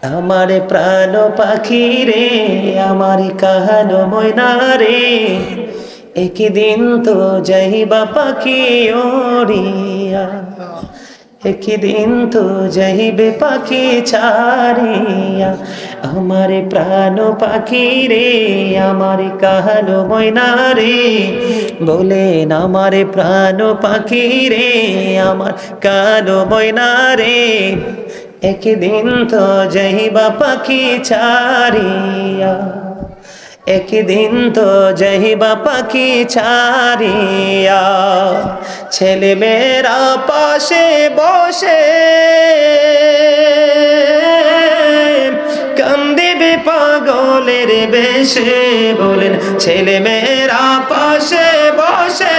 আমার প্রাণ পাখি রে, আমার কাহানো ময়না রে, একদিন তো যাইবা পাখি ওড়িয়া, একদিন তো যাইবে পাখি ছাড়িয়া। আমার প্রাণ পাখি রে, আমার কাহানো ময়না রে, বলেন আমার প্রাণ পাখি রে, আমার কালো ময়না রে, একদিন তো যাইবা পাখি ছাড়িয়া, একদিন তো যাইবা পাখি ছাড়িয়া। ছেলে মেয়েরা পাশে বসে কান্দিবে পাগলের বেশে, বলেন ছেলে মেয়েরা পাশে বসে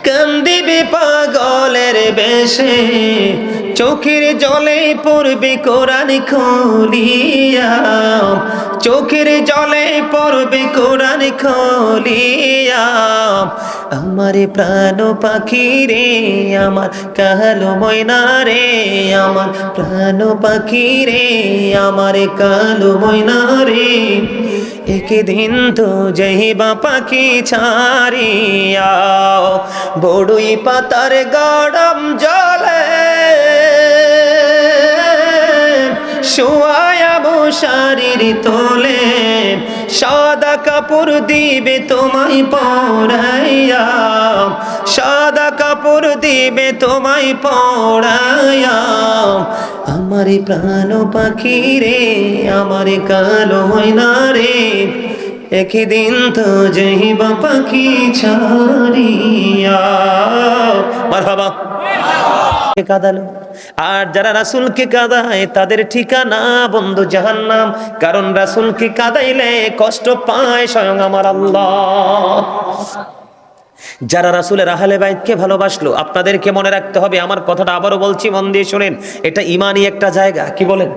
কান্দিবে পাগলের বেশে, চোখের জলে পড়বে কোরআন খুলিয়া, চোখের জলে পড়বে কোরআন খুলিয়া। আমার প্রাণ পাখি রে, আমার কালো ময়না রে, আমার প্রাণ পাখি রে, আমার কালো ময়না রে, একদিন তো যাইবা পাখি ছাড়িয়া। বড়ই পাতার গরম জলে শোয়ায়া মশারির তোলে, সাদা কাপড় দিবে তোমায় পরাইয়া, সাদা কাপড় দিবে তোমায় পরাইয়া। আমার প্রাণ পাখি রে, আমার কালো ময়না রে, একদিন তো যাইবা পাখি ছাড়িয়া। মারহাবা। কাঁদালো, আর যারা রাসূলকে কাঁদায় তাদের ঠিকানা বন্ধু জাহান্নাম। কারণ রাসূলকে কাঁদাইলে কষ্ট পায় স্বয়ং আমার আল্লাহ। যারা রাসূলের আহলে বাইতকে ভালোবাসলো, আপনাদেরকে মনে রাখতে হবে, আমার কথাটা আবারও বলছি, মন দিয়ে শুনেন, এটা ঈমানি একটা জায়গা। কি বলেন?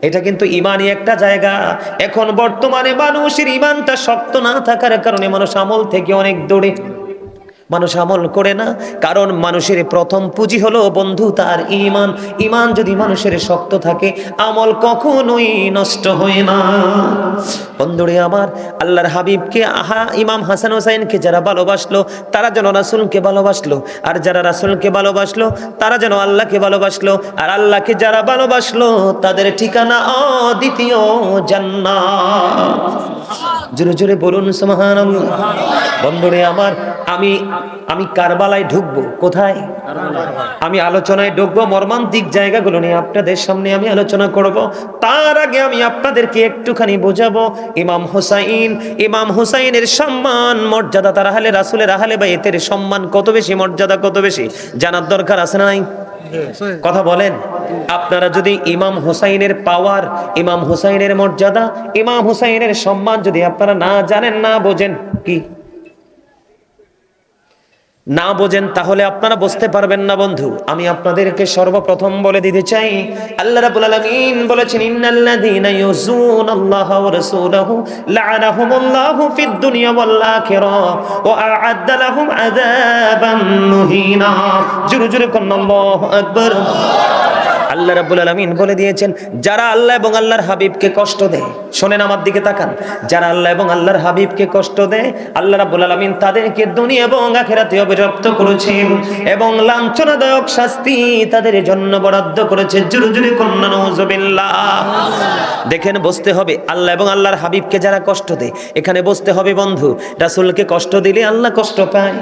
এটা কিন্তু ঈমানি একটা জায়গা। এখন বর্তমানে মানুষের ঈমানটা শক্ত না থাকার কারণে মানুষ আমল থেকে অনেক দূরে, মানুষ আমল করে না। কারণ মানুষের প্রথম পুঁজি হলো বন্ধু তার ঈমান। ঈমান যদি মানুষের শক্ত থাকে, আমল কখনোই নষ্ট হয় না। বন্ধুরে আমার, আল্লাহর হাবিবকে ইমাম হাসান হোসাইনকে যারা ভালোবাসলো তারা যেন রাসূলকে ভালোবাসলো, আর যারা রাসূলকে ভালোবাসলো তারা যেন আল্লাহকে ভালোবাসলো, আর আল্লাহকে যারা ভালোবাসলো তাদের ঠিকানা দ্বিতীয় জান্নাত। জোরে জোরে বলুন সুবহানাল্লাহ। বন্ধুরে আমার, আমি কারবালায় ঢুকবো। কোথায়? আমি আলোচনায় ঢুকবো, মর্মান্তিক জায়গাগুলো নিয়ে আপনাদের সামনে আমি আলোচনা করব। তার আগে আমি আপনাদেরকে একটুখানি বোঝাবো ইমাম হুসাইনের সম্মান মর্যাদা, তার আহলে রাসূলের আহলে বাইতের সম্মান কত বেশি, মর্যাদা কত বেশি জানার দরকার আছে না নাই? কথা বলেন। আপনারা যদি ইমাম হুসাইনের পাওয়ার, ইমাম হুসাইনের মর্যাদা, ইমাম হুসাইনের সম্মান যদি আপনারা না জানেন, না বোঝেন, কি না বোঝেন, তাহলে আপনারা বুঝতে পারবেন না বন্ধু। আমি আপনাদেরকে সর্বপ্রথম বলে দিতে চাই, আল্লাহ রাব্বুল আলামিন বলেছেন, ইন্নাল্লাযীনা ইউযুনাল্লাহা ওয়া রাসূলাহু লা'নাহুমুল্লাহু ফিদ দুনিয়া ওয়াল আখিরাহ ওয়া আ'আদ্দা লাহুম আযাবান মুহিনা। জোরে জোরে কোন আল্লাহু আকবার। আল্লাহ রাব্বুল আলামিন বলে দিয়েছেন, যারা আল্লাহ এবং আল্লাহর হাবিবকে কষ্ট দেয়, শোনেন আমার দিকে তাকান, যারা আল্লাহ এবং আল্লাহর হাবিবকে কষ্ট দেয়, আল্লাহ রাব্বুল আলামিন তাদেরকে দুনিয়া এবং আখিরাতে অভিশপ্ত করেছেন এবং লাঞ্ছনাদায়ক শাস্তি তাদের জন্য বরাদ্দ করেছে। জোরে জোরে কন্যা নাউজুবিল্লাহ। দেখেন, বুঝতে হবে, আল্লাহ এবং আল্লাহর হাবিবকে যারা কষ্ট দেয়, এখানে বুঝতে হবে বন্ধু, রাসূলকে কষ্ট দিলে আল্লাহ কষ্ট পায়,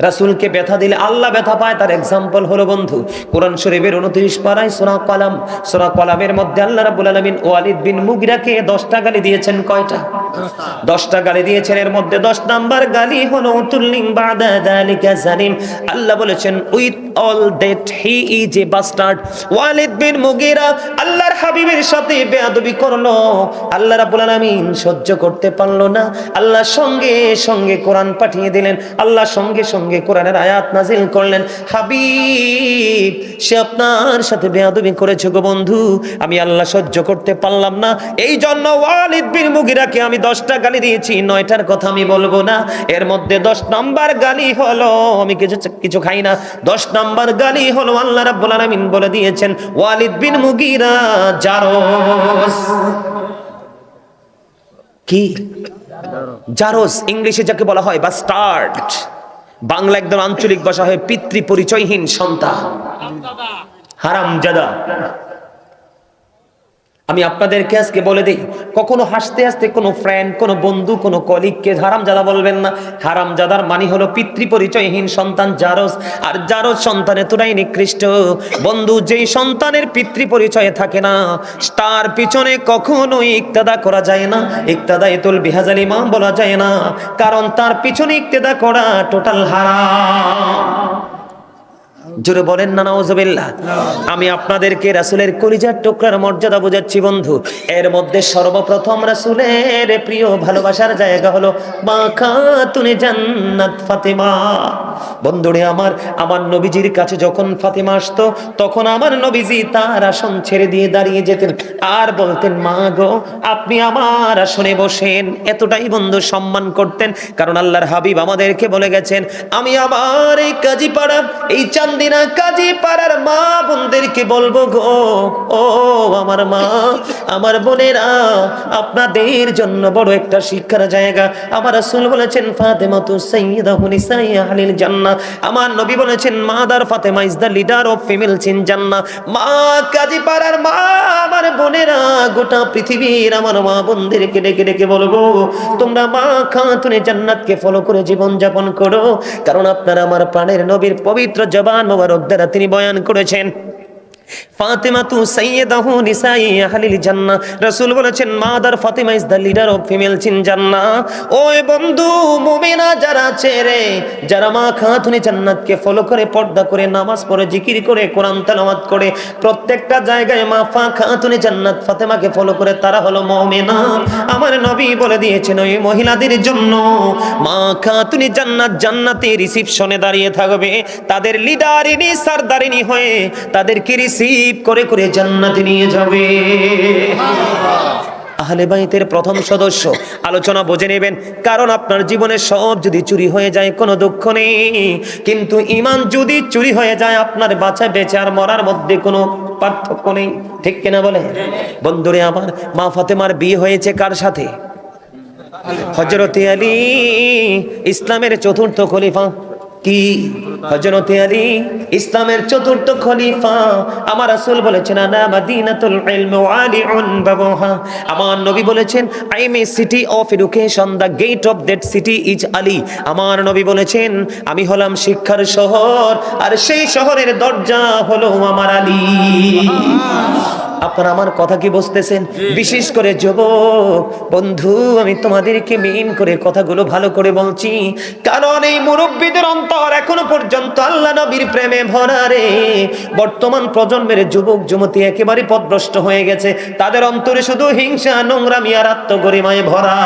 রাসূলকে ব্যথা দিলে আল্লাহ ব্যথা পায়। তার এক্সাম্পল হলো বন্ধু, কোরআন শরীফের 29 পারায় সূরা কলাম, সূরা কলামের মধ্যে আল্লাহ রাব্বুল আলামিন ওয়ালিদ বিন মুগিরাকে 10টা গালি দিয়েছেন। কয়টা? 10টা গালি দিয়েছেন। এর মধ্যে 10 নাম্বার গালি হলো উতুল্লিং বাদা যালিকা জালিম। আল্লাহ বলেছেন, with all that he is a bastard. Walid bin Mughira আল্লাহর হাবিবের সাথে বেয়াদবি করলো, আল্লাহ রাব্বুল আলামিন সহ্য করতে পারলো না। আল্লাহ সঙ্গে সঙ্গে কোরআন পাঠিয়ে দিলেন, আল্লাহ সঙ্গে সঙ্গে কোরআনের আয়াত নাজিল করলেন, হাবিব সে আপনার সাথে বেয়াদবি করেছে গো বন্ধু, আমি আল্লাহ সহ্য করতে পারলাম না, এই জন্য ওয়ালিদ বিন মুগিরাকে আমি 10টা গালি দিয়েছি, 9টার কথা আমি বলবো না। এর মধ্যে 10 নাম্বার গালি হলো, আমি কিছু খাই না। 10 নাম্বার গালি হলো আল্লাহ রাব্বুল আলামিন বলে দিয়েছেন ওয়ালিদ বিন মুগীরা জারজ। কি জারজ? ইংলিশে যাকে বলা হয় বাস্টার্ড, বাংলা একদম আঞ্চলিক ভাষা হয় পিতৃ পরিচয়হীন সন্তান, হারামজাদা। আমি আপনাদেরকে আজকে বলে দিই, কখনো হাসতে হাসতে কোনো ফ্রেন্ড, কোনো বন্ধু, কোনো কলিগকে হারামজাদা বলবেন না। হারামজাদার মানে হলো পিতৃ পরিচয়হীন সন্তান, জারজ। আর জারজ সন্তান এতটাই নিকৃষ্ট বন্ধু, যেই সন্তানের পিতৃ পরিচয়ে থাকে না, তার পিছনে কখনোই ইক্তেদা করা যায় না, ইক্তেদায়তুল বিহাজাল ইমাম বলা যায় না, কারণ তার পিছনে ইক্তেদা করা টোটাল হারাম। জোরে বলেন না নাউজুবিল্লাহ। আমি আপনাদেরকে রাসূলের কলিজার টুকরার মর্যাদা বোঝাচ্ছি বন্ধু। এর মধ্যে সর্বপ্রথম রাসূলের প্রিয় ভালোবাসার জায়গা হলো মা খাতুনে জান্নাত ফাতেমা। বন্ধুরে আমার নবীজির কাছে যখন ফাতেমা আসতো, তখন আমার নবীজি তার আসন ছেড়ে দিয়ে দাঁড়িয়ে যেতেন আর বলতেন, মা গো আপনি আমার আসনে বসেন। এতটাই বন্ধু সম্মান করতেন, কারণ আল্লাহর হাবিব আমাদেরকে বলে গেছেন, আমি আমার এই কাজীপাড়া, এই চান্দিনা কাজীপাড়ার মা বোনদেরকে বলবো গো, ও আমার মা, আমার বোনেরা, আপনাদের জন্য বড় একটা শিক্ষার জায়গা। আমার রাসূল বলেছেন ফাতেমাতু সাইয়্যিদাতু নিসাই আহলিল জান্নাহ। আমার নবী বলেছেন mother Fatema is the leader of females in জান্নাহ। মা কাজীপাড়ার মা, আমার বোনেরা, গোটা পৃথিবীর আমার মা বোনদেরকে ডেকে ডেকে বলবো, তোমরা মা খাতুনে জান্নাতকে ফলো করে জীবন যাপন করো, কারণ আপনারা আমার প্রাণের নবীর পবিত্র জবান মোবারক দ্বারা তিনি বয়ান করেছেন ফাতেমাতু সাইয়্যিদাতু নিসাই আহলিল জান্নাহ। রাসূল বলেছেন mother Fatema is the leader of females in জান্নাহ। ওই বন্ধু মুমিনা যারা আছে রে, যারা মা খাতুনে জান্নাতকে ফলো করে, পর্দা করে, নামাজ পড়ে, জিকির করে, কোরআন তেলাওয়াত করে, প্রত্যেকটা জায়গায় মা খাতুনে জান্নাত ফাতেমাকে ফলো করে, তারা হলো মুমিনা। আমার নবী বলে দিয়েছেন ওই মহিলাদের জন্য মা খাতুনে জান্নাত জান্নাতে রিসিপশনে দাঁড়িয়ে থাকবে, তাদের লিডারিনী সরদারিনী হয়ে তাদেরকে রিসিভ করে করে জান্নাতে নিয়ে যাবে। আহলে বাইতের প্রথম সদস্য আলোচনা বুঝে নেবেন, কারণ আপনার জীবনে সব যদি চুরি হয়ে যায় কোনো দুঃখ নেই, কিন্তু ঈমান যদি চুরি হয়ে যায় আপনার বাঁচা বেঁচে আর মরার মধ্যে কোনো পার্থক্য নেই। ঠিক কিনা বলে বন্ধুরে আমার? মা ফাতেমার বিয়ে হয়েছে কার সাথে? হযরতে আলী, ইসলামের চতুর্থ খলিফা। কি? হযরতে আলী ইসলামের চতুর্থ খলিফা। আমার রাসূল বলেছেন আনা মাদিনাতুল ইলম ওয়া আলিউন বাবুহা। আমার নবী বলেছেন I am a city of education, the gate of that city is Ali. আমার নবী বলেছেন আমি হলাম শিক্ষার শহর, আর সেই শহরের দরজা হলো আমার আলী। আপনারা আমার কথা কি বুঝতেছেন? বিশেষ করে যুবক বন্ধু, আমি তোমাদেরকে মেইন করে কথাগুলো ভালো করে বলছি, কারণ এই মুরব্বীদের অন্তর এখনো পর্যন্ত আল্লাহ নবীর প্রেমে ভরা রে। বর্তমান প্রজন্মের যুবক যুবতী একেবারে পথভ্রষ্ট হয়ে গেছে, তাদের অন্তরে শুধু হিংসা, নোংরামি আর আত্মগরিমায় ভরা।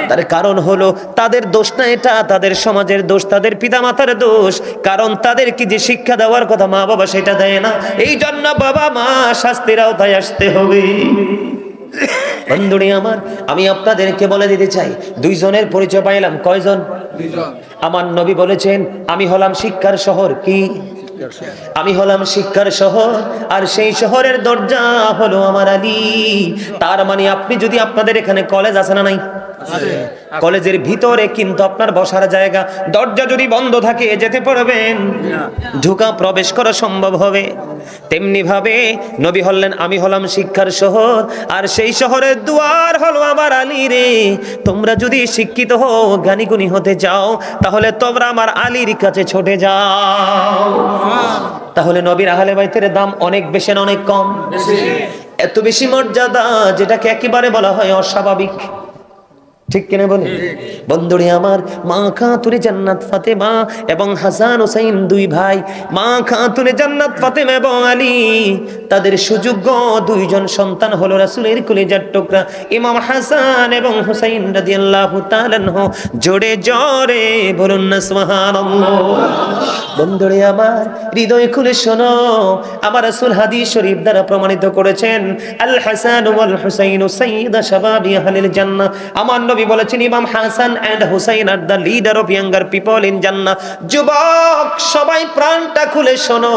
তার কারণ হলো তাদের দোষ না এটা, তাদের সমাজের দোষ, তাদের পিতামাতার দোষ, কারণ তাদেরকে যে শিক্ষা দেওয়ার কথা মা বাবা সেটা দেয় না। এই জন্য বাবা মা শাস্তির আওতায় আসতে হবে। বন্ধুরে আমার, আমি আপনাদেরকে বলে দিতে চাই, দুইজনের পরিচয় পাইলাম। কয়জন? আমার নবী বলেছেন আমি হলাম শিক্ষার শহর। কি? আমি হলাম শিক্ষার শহর, আর সেই শহরের দরজা হলো আমার আলী। তার মানে আপনি যদি, আপনাদের এখানে কলেজ আছে না নাই? কলেজের ভিতরে কিন্তু আপনার বসার জায়গা, দরজা যদি বন্ধ থাকে যেতে পারবেন? ঢোকা প্রবেশ করা সম্ভব হবে? তেমনি ভাবে নবী হলেন আমি হলাম শিক্ষার শহর, আর সেই শহরের দুয়ার হলো আমার আলী রে। তোমরা যদি শিক্ষিত হও, জ্ঞানী গুণী হতে চাও, তাহলে তোমরা আমার আলীর কাছে ছুটে যাও। তাহলে নবীর আহলে বাইতের দাম অনেক বেশি না অনেক কম? এত বেশি মর্যাদা, যেটাকে একেবারে বলা হয় অস্বাভাবিক। ঠিক কিনা বলে? বন্ধুরে আমার, মা খাতুনে জান্নাত ফাতেমা এবং হাসান হোসেন দুই ভাই, মা খাতুনে জান্নাত ফাতেমা এবং আলী, তাদের সুযোগ্য দুইজন সন্তান হলো রাসূলের কলিজার টুকরা ইমাম হাসান এবং হুসাইন রাদিয়াল্লাহু তাআলা আনহু। জোরে জোরে বলুন না সুবহানাল্লাহ। বন্ধুরে আমার, হৃদয় খুলে শোনো, আমার রাসূল হাদিস শরীফ দ্বারা প্রমাণিত করেছেন, আল হাসান ওয়াল হুসাইন সাইয়্যিদা শাবাবি আহলিল জান্নাহ। আমার নবী বলেছেন, Imam Hasan and Husain are the leader of younger people in Jannah. যুবক সবাই প্রাণটা খুলে শোনো,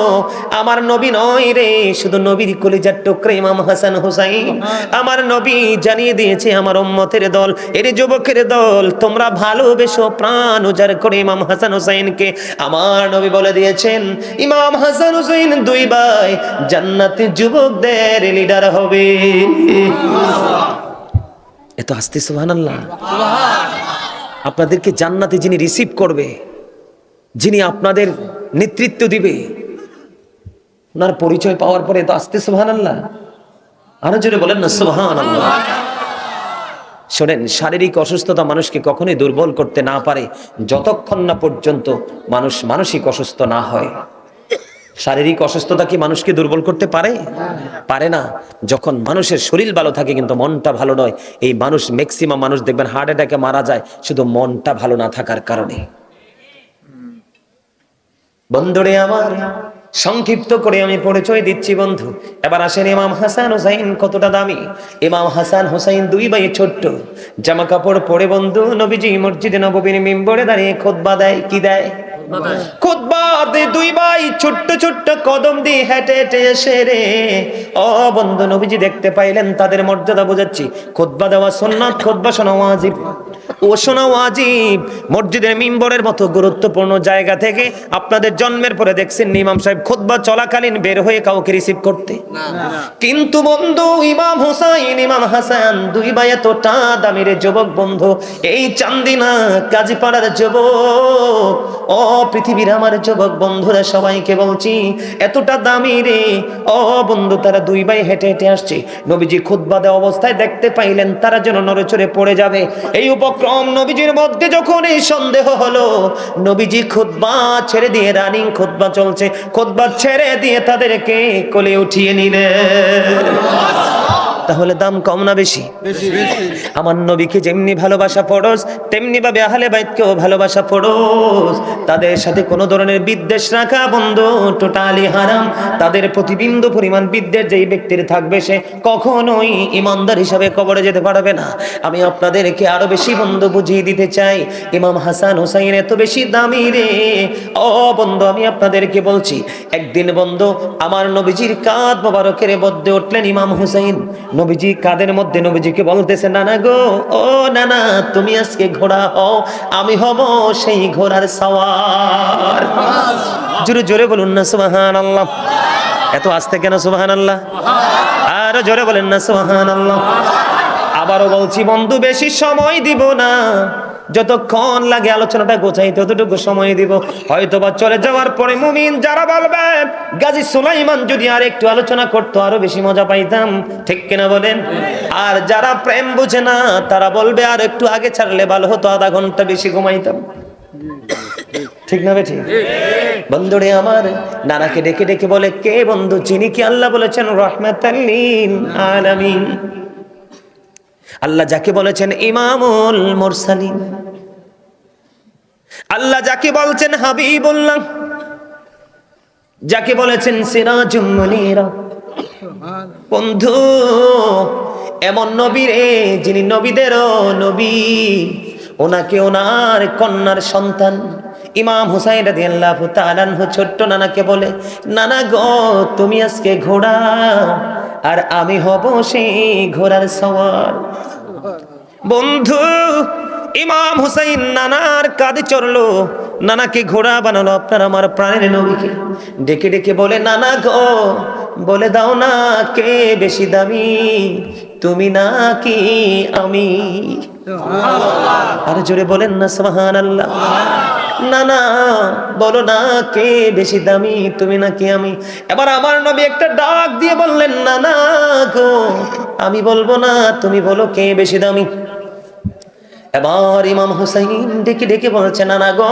আমার নবী নয় রে শুধু নবীর কলিজার টুকরা ইমাম হাসান হুসাইন, আমার নবী জানিয়ে দিয়েছে আমার উম্মতের দল, এর যুবকের দল, তোমরা ভালোবেসো, প্রাণ উজাড় করে ইমাম হাসান হুসাইনকে। আমার নবী বলে দিয়েছেন, ইমাম হাসান হুসাইন দুই ভাই জান্নাতে যুবকদের লিডার হবে। এত আস্তে সুবহানাল্লাহ। আপনাদেরকে জান্নাতে যিনি রিসিভ করবে, যিনি আপনাদের নেতৃত্ব দিবে, ওনার পরিচয় পাওয়ার পরে এত আস্তে সুবহানাল্লাহ। আরো জোরে বলেন না সুবহানাল্লাহ। শোনেন, শারীরিক অসুস্থতা মানুষকে কখনোই দুর্বল করতে না পারে যতক্ষণ না পর্যন্ত মানুষ মানসিক অসুস্থ না হয়। শারীরিক অসুস্থতা কি মানুষকে দুর্বল করতে পারে? পারে না। যখন মানুষের শরীর ভালো থাকে কিন্তু মনটা ভালো নয়, এই মানুষ ম্যাক্সিমাম মানুষ দেখবেন হার্ট অ্যাটাকে মারা যায় শুধু মনটা ভালো না থাকার কারণে। বন্ধুরে আমার, সংক্ষিপ্ত করে আমি পরিচয় দিচ্ছি বন্ধু। এবার আসেন, ইমাম হাসান হুসাইন কতটা দামি। ইমাম হাসান হুসাইন দুই ভাই ছোট্ট, জামা কাপড় পরে বন্ধু নবীজি মসজিদে নববীর মিম্বরে দাঁড়িয়ে খুতবা দেয়। কি দেয়? খুতবা দেয়। দুই ভাই ছোট্ট ছোট্ট কদম দিয়ে হেঁটে হেঁটে এসে রে, ও বন্ধু নবীজি দেখতে পাইলেন তাদের মর্যাদা বোঝাচ্ছি। খুতবা দেওয়া সুন্নাত, খুতবা শোনা ওয়াজিব। ও শোনা ওয়াজিব। মসজিদের মিম্বরের মতো গুরুত্বপূর্ণ জায়গা থেকে আপনাদের জন্মের পরে দেখছেন ইমাম সাহেব খুতবা চলাকালীন বের হয়ে কাউকে রিসিভ করতে না। কিন্তু বন্ধু ইমাম হুসাইন ইমাম হাসান দুই ভাই এতটা দামি রে যুবক বন্ধু, এই চান্দিনা কাজীপাড়ার যুবক, ও পৃথিবীর আমার যুবক বন্ধুরা সবাইকে বলছি, এতটা দামি রে। ও বন্ধু, তারা দুই ভাই হেঁটে হেঁটে আসছে, নবীজি খুতবা দেওয়া অবস্থায় দেখতে পাইলেন তারা যেন নড়েচড়ে পড়ে যাবে। এই উপক্রম নবীজির মধ্যে যখন এই সন্দেহ হলো, নবীজি খুতবা ছেড়ে দিয়ে, রানিং খুতবা চলছে, খুতবা ছেড়ে দিয়ে তাদেরকে কোলে উঠিয়ে নিলেন। তাহলে দাম কম না বেশি? আমার নবীকে যেমনি ভালোবাসা ফরজ, তেমনি ভাবে আহলে বাইতকেও ভালোবাসা ফরজ। তাদের সাথে কোনো ধরনের বিদ্বেষ রাখা বন্ধু টোটালি হারাম। তাদের প্রতিবিন্দু পরিমাণ বিদ্বেষ যেই ব্যক্তির থাকবে সে কখনোই ইমানদার হিসাবে কবরে যেতে পারবে না। আমি আপনাদেরকে আরো বেশি বন্ধু বুঝিয়ে দিতে চাই, ইমাম হাসান হুসাইন এত বেশি দামি রে। ও বন্ধু, আমি আপনাদেরকে বলছি, একদিন বন্ধু আমার নবীজির কাঁধ মোবারকের মধ্যে উঠলেন ইমাম হুসাইন। নবীজি কাদের মধ্যে নবীজিকে বলতেছে, নানা গো, ও নানা, তুমি আজকে ঘোড়া হও, আমি হব সেই ঘোড়ার সওয়ার। জোরে জোরে বলুন না সুবহানাল্লাহ। এত আস্তে কেন সুবহানাল্লাহ? আরো জোরে বলেন না সুবহানাল্লাহ। আবারও বলছি বন্ধু, বেশি সময় দিব না, যতক্ষণ লাগে আলোচনাটা গোছাইতে ততটুকু সময় দিব। হয়তোবা চলে যাওয়ার পরে মুমিন যারা বলবে, গাজী সুলাইমান যদি আর একটু আলোচনা করতো আরো বেশি মজা পাইতাম। ঠিক কিনা বলেন? আর যারা প্রেম বুঝে না তারা বলবে, আর একটু আগে ছাড়লে ভালো হতো, আধা ঘন্টা বেশি ঘুমাইতাম। ঠিক না বেঠি? বন্ধুরে আমার, নানাকে ডেকে ডেকে বলে, কে বন্ধু চিনি কি? আল্লাহ বলেছেন রাহমাতাল লিল আলামিন। আল্লাহ যাকে বলেছেন ইমামুল মুরসালিন, আল্লাহ যাকে বলছেন হাবিবুল্লাহ, যাকে বলেছেন সিরাজুম মুনীরা। বন্ধু, এমন নবী রে যিনি নবীদেরও নবী, ওনাকে ওনার কন্যার সন্তান ইমাম হুসাইন রাদিয়াল্লাহু তাআলা আনহু ছোট্ট নানাকে বলে, নানা গো, তুমি আজকে ঘোড়া আর আমি হব সেই ঘোড়ার সওয়ার। বন্ধু, ইমাম হুসাইন নানার কাঁধে চড়লো, নানাকে ঘোড়া বানালো আপনার আমার প্রাণের নবীকে। ডেকে ডেকে বলে, নানা গো, বলে দাও না কে বেশি দামি, তুমি নাকি আমি? আর জোরে বলেন না সুবহানাল্লাহ। নানা বলো না কে বেশি দামি, তুমি নাকি আমি? এবার আমার নবী একটা ডাক দিয়ে বললেন, নানা গো, আমি বলবো না, তুমি বলো কে বেশি দামি। এবার ইমাম হুসাইন ডেকে ডেকে বলছে, নানা গো,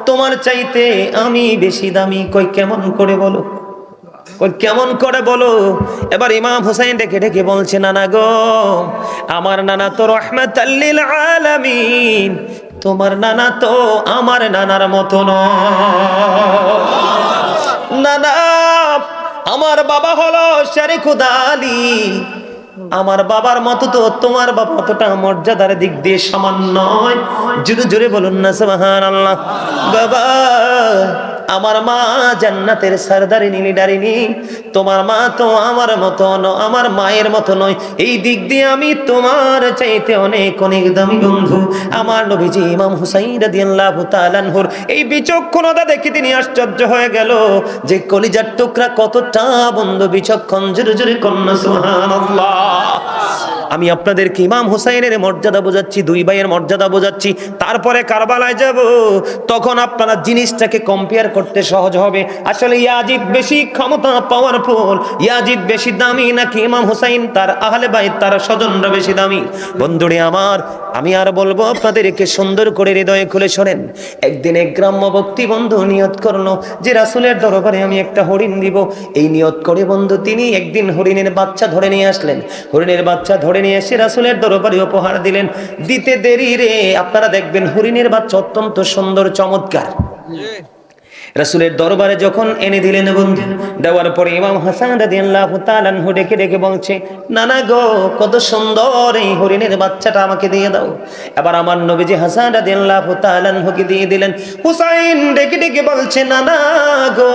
তোমার চাইতে আমি বেশি দামি। কই কেমন করে বলো, কই কেমন করে বলো? এবার ইমাম হুসাইন ডেকে ডেকে বলছে, নানা গো, আমার নানা তো রাহমাতাল লিল আলামিন, তোমার নানা তো আমার নানার মতো নয়। নানা, আমার বাবা হলো শেরে খুদা আলী, আমার বাবার মতো তো তোমার বাবা অতটা মর্যাদার দিক দিয়ে সামান্য নয়। জোরে জোরে বলুন না সুবহানাল্লাহ। বাবা, আমার মা জান্নাতের সরদারিনী লিডারিনী, তোমার মা তো আমার মতো আমার মায়ের মতো নয়। এই দিক দিয়ে আমি তোমার চাইতে অনেক অনেক দামি বন্ধু। আমার নবীজি ইমাম হুসাইন রাদিয়াল্লাহু তাআলা আনহুর এই বিচক্ষণতা দেখে তিনি আশ্চর্য হয়ে গেল যে কলিজার টুকরা কতটা বন্ধু বিচক্ষণ। জোরে জোরে কন্যা সুবহানাল্লাহ। আমি আপনাদেরকে ইমাম হুসাইনের মর্যাদা বোঝাচ্ছি, দুই ভাইয়ের মর্যাদা বোঝাচ্ছি, তারপরে কারবালায় যাব, তখন আপনারা জিনিসটাকে কম্পেয়ার করতে সহজ হবে। আসলে ইয়াজিদ বেশি ক্ষমতা পাওয়ারফুল, ইয়াজিদ বেশি দামি নাকি ইমাম হুসাইন তার আহলে বাইত তার স্বজনরা বেশি দামি? বন্ধুরে আমার, আমি আর বলবো আপনাদেরকে সুন্দর করে হৃদয়ে খুলে শোনেন। একদিন এক গ্রাম্য ব্যক্তি বন্ধু নিয়ত করলো যে রাসূলের দরবারে আমি একটা হরিণ দিব। এই নিয়ত করে বন্ধু তিনি একদিন হরিণের বাচ্চা ধরে নিয়ে আসলেন। হরিণের বাচ্চা ধরে নিয়ে এসে রাসূলের দরবারে উপহার দিলেন। দিতে দেরি রে, আপনারা দেখবেন হরিণের বাচ্চা অত্যন্ত সুন্দর চমৎকার। রাসূলের দরবারে যখন এনে দিলেন বন্ধু, দেওয়ার পরে ইমাম হাসান রাদিয়াল্লাহু তাআলা আনহু ডেকে ডেকে বলছে, নানা গো, কত সুন্দর এই হরিণের বাচ্চাটা আমাকে দিয়ে দাও। এবার আমার নবীজি হাসান রাদিয়াল্লাহু তাআলা আনহুকে দিয়ে দিলেন। হুসাইন ডেকে ডেকে বলছে, নানা গো,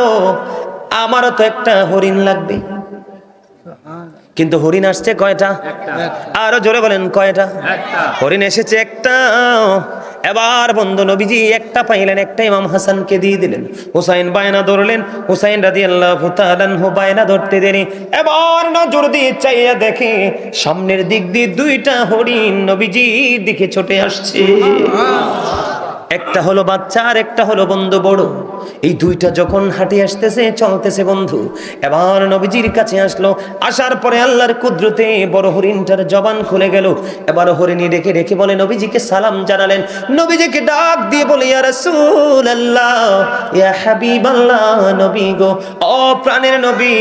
আমারও তো একটা হরিণ লাগবে। কিন্তু হরিণ আসছে কয়টা? আরো জোরে বলেন, কয়টা? হরিণ এসেছে একটা। এবার বন্ধু নবীজি একটা পাইলেন, একটা ইমাম হাসানকে দিয়ে দিলেন। হুসাইন বায়না ধরলেন। হুসাইন রাদিয়াল্লাহু তাআলা আনহু বায়না ধরতে দেরি। এবার নজর দিয়ে চাইয়া দেখে সামনের দিক দিয়ে দুইটা হরিণ নবীজির দিকে ছুটে আসছে। একটা হলো বাচ্চা আর একটা হলো বন্ধু বড়। এই দুইটা যখন হাঁটে আসতেছে, চলতেছে বন্ধু, এবার নবীজির কাছে আসলো। আসার পরে আল্লাহর কুদরতে বড় হরিণটার জবান খুলে গেল। এবার হরিণী রেখে রেখে বলে নবীজিকে সালাম জানালেন। নবীজিকে ডাক দিয়ে বলে, ইয়া রাসূলুল্লাহ, ইয়া হাবিবাল্লাহ, নবী গো, ও প্রাণের নবী,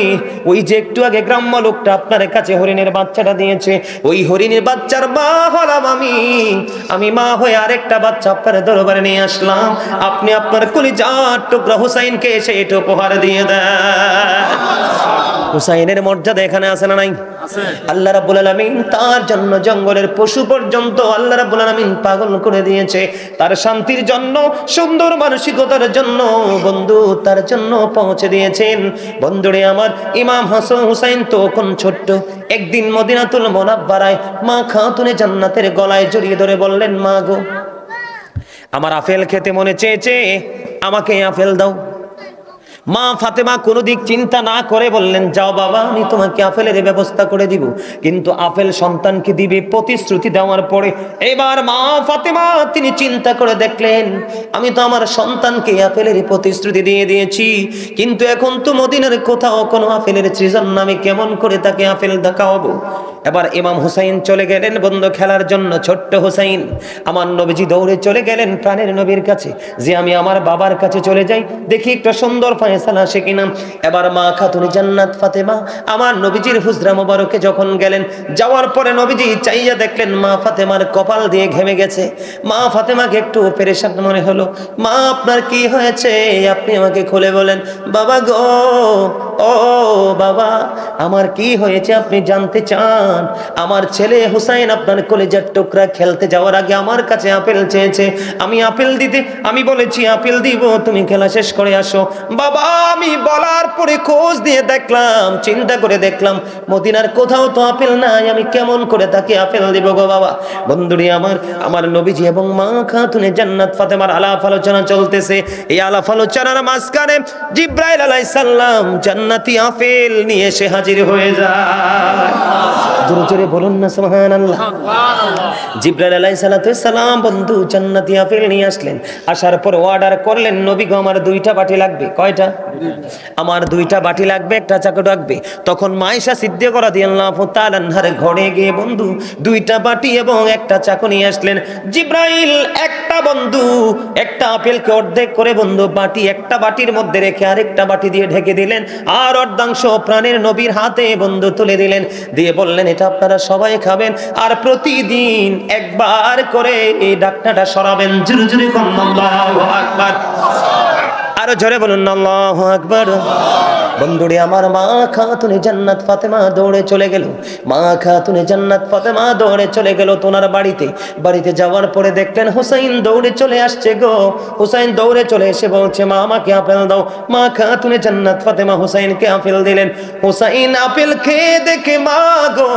ওই যে একটু আগে গ্রাম্য লোকটা আপনার কাছে হরিণের বাচ্চাটা দিয়েছে, ওই হরিণের বাচ্চার মা হলাম আমি মা হয়ে আরেকটা বাচ্চা আপনার দরবারে নিয়ে আসলাম। আপনি আপনার কলিজার টুকরা হুসাইনকে এসে এটা উপহার দিয়ে দেন। হুসাইনের মর্যাদা এখানে আছে না নাই? আল্লাহ রাব্বুল আলামিন তার জন্য জঙ্গলের পশু পর্যন্ত আল্লাহ রাব্বুল আলামিন পাগল করে দিয়েছে। তার শান্তির জন্য, সুন্দর মানসিকতার জন্য বন্ধু তার জন্য পৌঁছে দিয়েছেন। বন্ধুরে আমার, ইমাম হাসান হুসাইন তখন ছোট্ট। একদিন মদিনাতুল মুনাওয়ারায় মা খাতুনে জান্নাতের গলায় জড়িয়ে ধরে বললেন, মা গো, আমার আপেল খেতে মনে চেয়েছে, আমাকে আপেল দাও। মা ফাতেমা কোনো দিক চিন্তা না করে বললেন, যাও বাবা, আমি তোমাকে আপেলের ব্যবস্থা করে দিব। কিন্তু আপেল সন্তানকে দিবে প্রতিশ্রুতি দেওয়ার পরে এবার মা ফাতেমা তিনি চিন্তা করে দেখলেন, আমি তো আমার সন্তানকে আপেলের প্রতিশ্রুতি দিয়ে দিয়েছি, কিন্তু এখন তো মদিনার কোথাও কোনো আপেলের সৃজন না, আমি কেমন করে তাকে আপেল দেখাবো? এবার ইমাম হুসাইন চলে গেলেন বন্ধু খেলার জন্য। ছোট্ট হুসাইন, আমার নবীজি দৌড়ে চলে গেলেন প্রাণের নবীর কাছে, যে আমি আমার বাবার কাছে চলে যাই, দেখি একটা সুন্দর ফয়সালা আসে কিনা। এবার মা খাতুনে জান্নাত ফাতেমা আমার নবীজির হুজরা মোবারকে যখন গেলেন, যাওয়ার পরে নবীজি চাইয়া দেখলেন মা ফাতেমার কপাল দিয়ে ঘেমে গেছে। মা ফাতেমাকে একটু পেরেশান মনে হলো। মা, আপনার কি হয়েছে? আপনি আমাকে খুলে বলেন। বাবা গো, ও বাবা, আমার কি হয়েছে আপনি জানতে চান? আমার ছেলে হুসাইন আপনার কলিজার টুকরা খেলতে যাওয়ার আগে আমার কাছে আপেল চেয়েছে, আমি আপেল দিতে আমি বলেছি আপেল দিব, তুমি খেলা শেষ করে আসো। বাবা, আমি বলার পরে খোঁজ দিয়ে দেখলাম, চিন্তা করে দেখলাম মদিনার কোথাও তো আপেল নাই, আমি কেমন করে তাকে আপেল দিব গো বাবা। বন্ধুরি আমার নবীজি এবং মা খাতুনে জান্নাত ফাতেমার আলাপ আলোচনা চলতেছে। এই আলাপ আলোচনার মাঝখানে জিব্রাইল আলাইহিস সালাম জান্নাতি আপেল নিয়ে এসে হাজির হয়ে যায়। জোরে জোরে বলুন না সুবহানাল্লাহ। জিবরাইল আলাইহিস সালাম বন্ধু জান্নাতি আপেল নিয়ে আসলেন। আসার পর অর্ডার করলেন, নবী গো আমার 2টা বাটি লাগবে। কয়টা? আমার 2টা বাটি লাগবে, একটা চাকু লাগবে। তখন মায়েশা সিদ্দিকা রাদিয়াল্লাহু তাআলা আনহার ঘরে গিয়ে বন্ধু 2টা বাটি এবং একটা চাকু নিয়ে আসলেন। জিবরাইল একটা বন্ধু একটা আপেলকে অর্ধেক করে বন্ধু একটা বাটির মধ্যে রেখে আরেকটা বাটি দিয়ে ঢেকে দিলেন, আর অর্ধাংশ প্রাণের নবীর হাতে বন্ধু তুলে দিলেন, দিয়ে বললেন এটা আপনারা সবাই খাবেন, আর প্রতিদিন একবার করে এই ঢাকনাটা সরাবেন। জোরে জোরে আল্লাহু আকবার, আরো জোরে বলুন আল্লাহু আকবার। বন্ধুরে আমার মা খাতুনে জান্নাত ফাতেমা দৌড়ে চলে গেল। মা খাতুনে জান্নাত ফাতেমা দৌড়ে চলে গেল তোনার বাড়িতে যাওয়ার পরে দেখলেন হুসাইন দৌড়ে চলে আসছে গো। হুসাইন দৌড়ে চলে এসে বলছে মা আমাকে আপেল দাও। মা খাতুনে জান্নাত ফাতেমা হুসাইনকে আপেল দিলেন। হুসাইন আপেল খেয়ে দেখে মা গো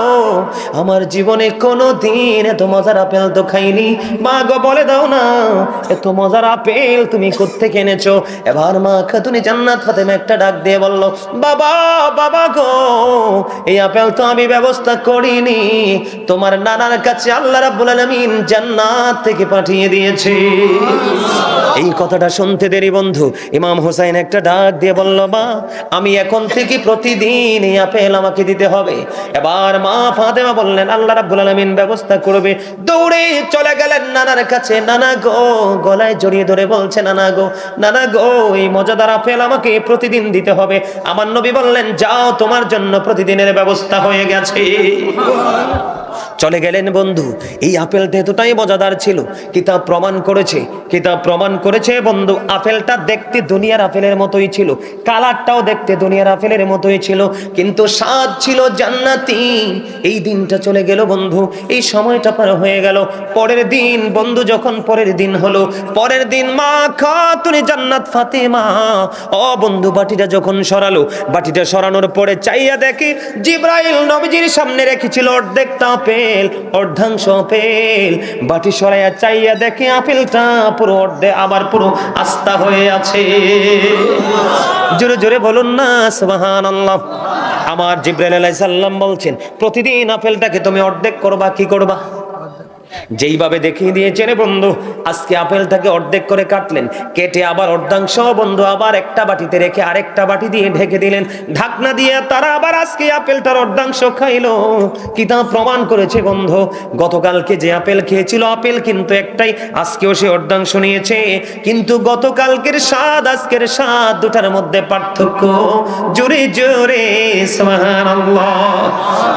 আমার জীবনে কোনোদিন এত মজার আপেল তো খাইনি। মা গো বলে দাও না এত মজার আপেল তুমি কোত্থেকে এনেছো? এবার মা খাতুনে জান্নাত ফাতেমা একটা ডাক দিয়ে বলল, বাবা গো এই আপেল তো আমি ব্যবস্থা করিনি, তোমার নানার কাছে আল্লাহ রাব্বুল আলামিন জান্নাত থেকে পাঠিয়ে দিয়েছে। এই কথাটা শুনতে দেরি বন্ধু ইমাম হুসাইন একটা ডাক দিয়ে বলল, মা আমি এখন থেকে প্রতিদিন এই আপেল আমাকে দিতে হবে। এবার মা ফাতেমা বললেন আল্লাহ রাব্বুল আলামিন ব্যবস্থা করবে। দৌড়ে চলে গেলেন নানার কাছে। নানা গো গলায় জড়িয়ে ধরে বলছে, নানা গো এই মজাদার আপেল আমাকে প্রতিদিন দিতে হবে। আমার নবী বললেন যাও তোমার জন্য প্রতিদিনের ব্যবস্থা হয়ে গেছে। চলে গেলেন বন্ধু। এই আপেলটা এতটাই মজাদার ছিল, কিতাব প্রমাণ করেছে বন্ধু আপেলটা দেখতে দুনিয়ার আপেলের মতোই ছিল, কালারটাও দেখতে দুনিয়ার আপেলের মতোই ছিল, কিন্তু স্বাদ ছিল জান্নাতি। এই দিনটা চলে গেল বন্ধু, এই সময়টা পার হয়ে গেল। পরের দিন বন্ধু যখন পরের দিন হলো, পরের দিন মা খাতুনে জান্নাত ফাতেমা ও বন্ধু বাটিটা যখন সরালো, বাটিটা সরানোর পরে চাইয়া দেখি জিবরাইল নবীজির সামনে রেখেছিল অর্ধেকটা আপেল, অর্ধাংশ আপেল। বাটি সরাইয়া চাইয়া দেখি আপেলটা পুরো আবার পুরো আস্তা হয়ে আছে। জোরে জোরে বলুন না সুবহানাল্লাহ। আমার জিবরাইল আলাইহিস সালাম বলছেন প্রতিদিন আপেলটাকে তুমি অর্ধেক করবা। কি করবা? যেইভাবে দেখিয়ে দিয়েছেন বন্ধু, আজকে আপেলটাকে অর্ধেক করে কাটলেন, কেটে আবার অর্ধাংশ বন্ধু আবার একটা বাটিতে রেখে আরেকটা বাটি দিয়ে ঢেকে দিলেন, ঢাকনা দিয়ে তারা আবার আজকে আপেলটার অর্ধাংশ খাইলো। কিতাব প্রমাণ করেছে বন্ধু গতকালকে যে আপেল খেয়েছিল আপেল কিন্তু একটাই, আজকেও সে অর্ধাংশ নিয়েছে, কিন্তু গতকালকের স্বাদ আজকের স্বাদ দুটার মধ্যে পার্থক্য। জোরে জোরে সুবহানাল্লাহ।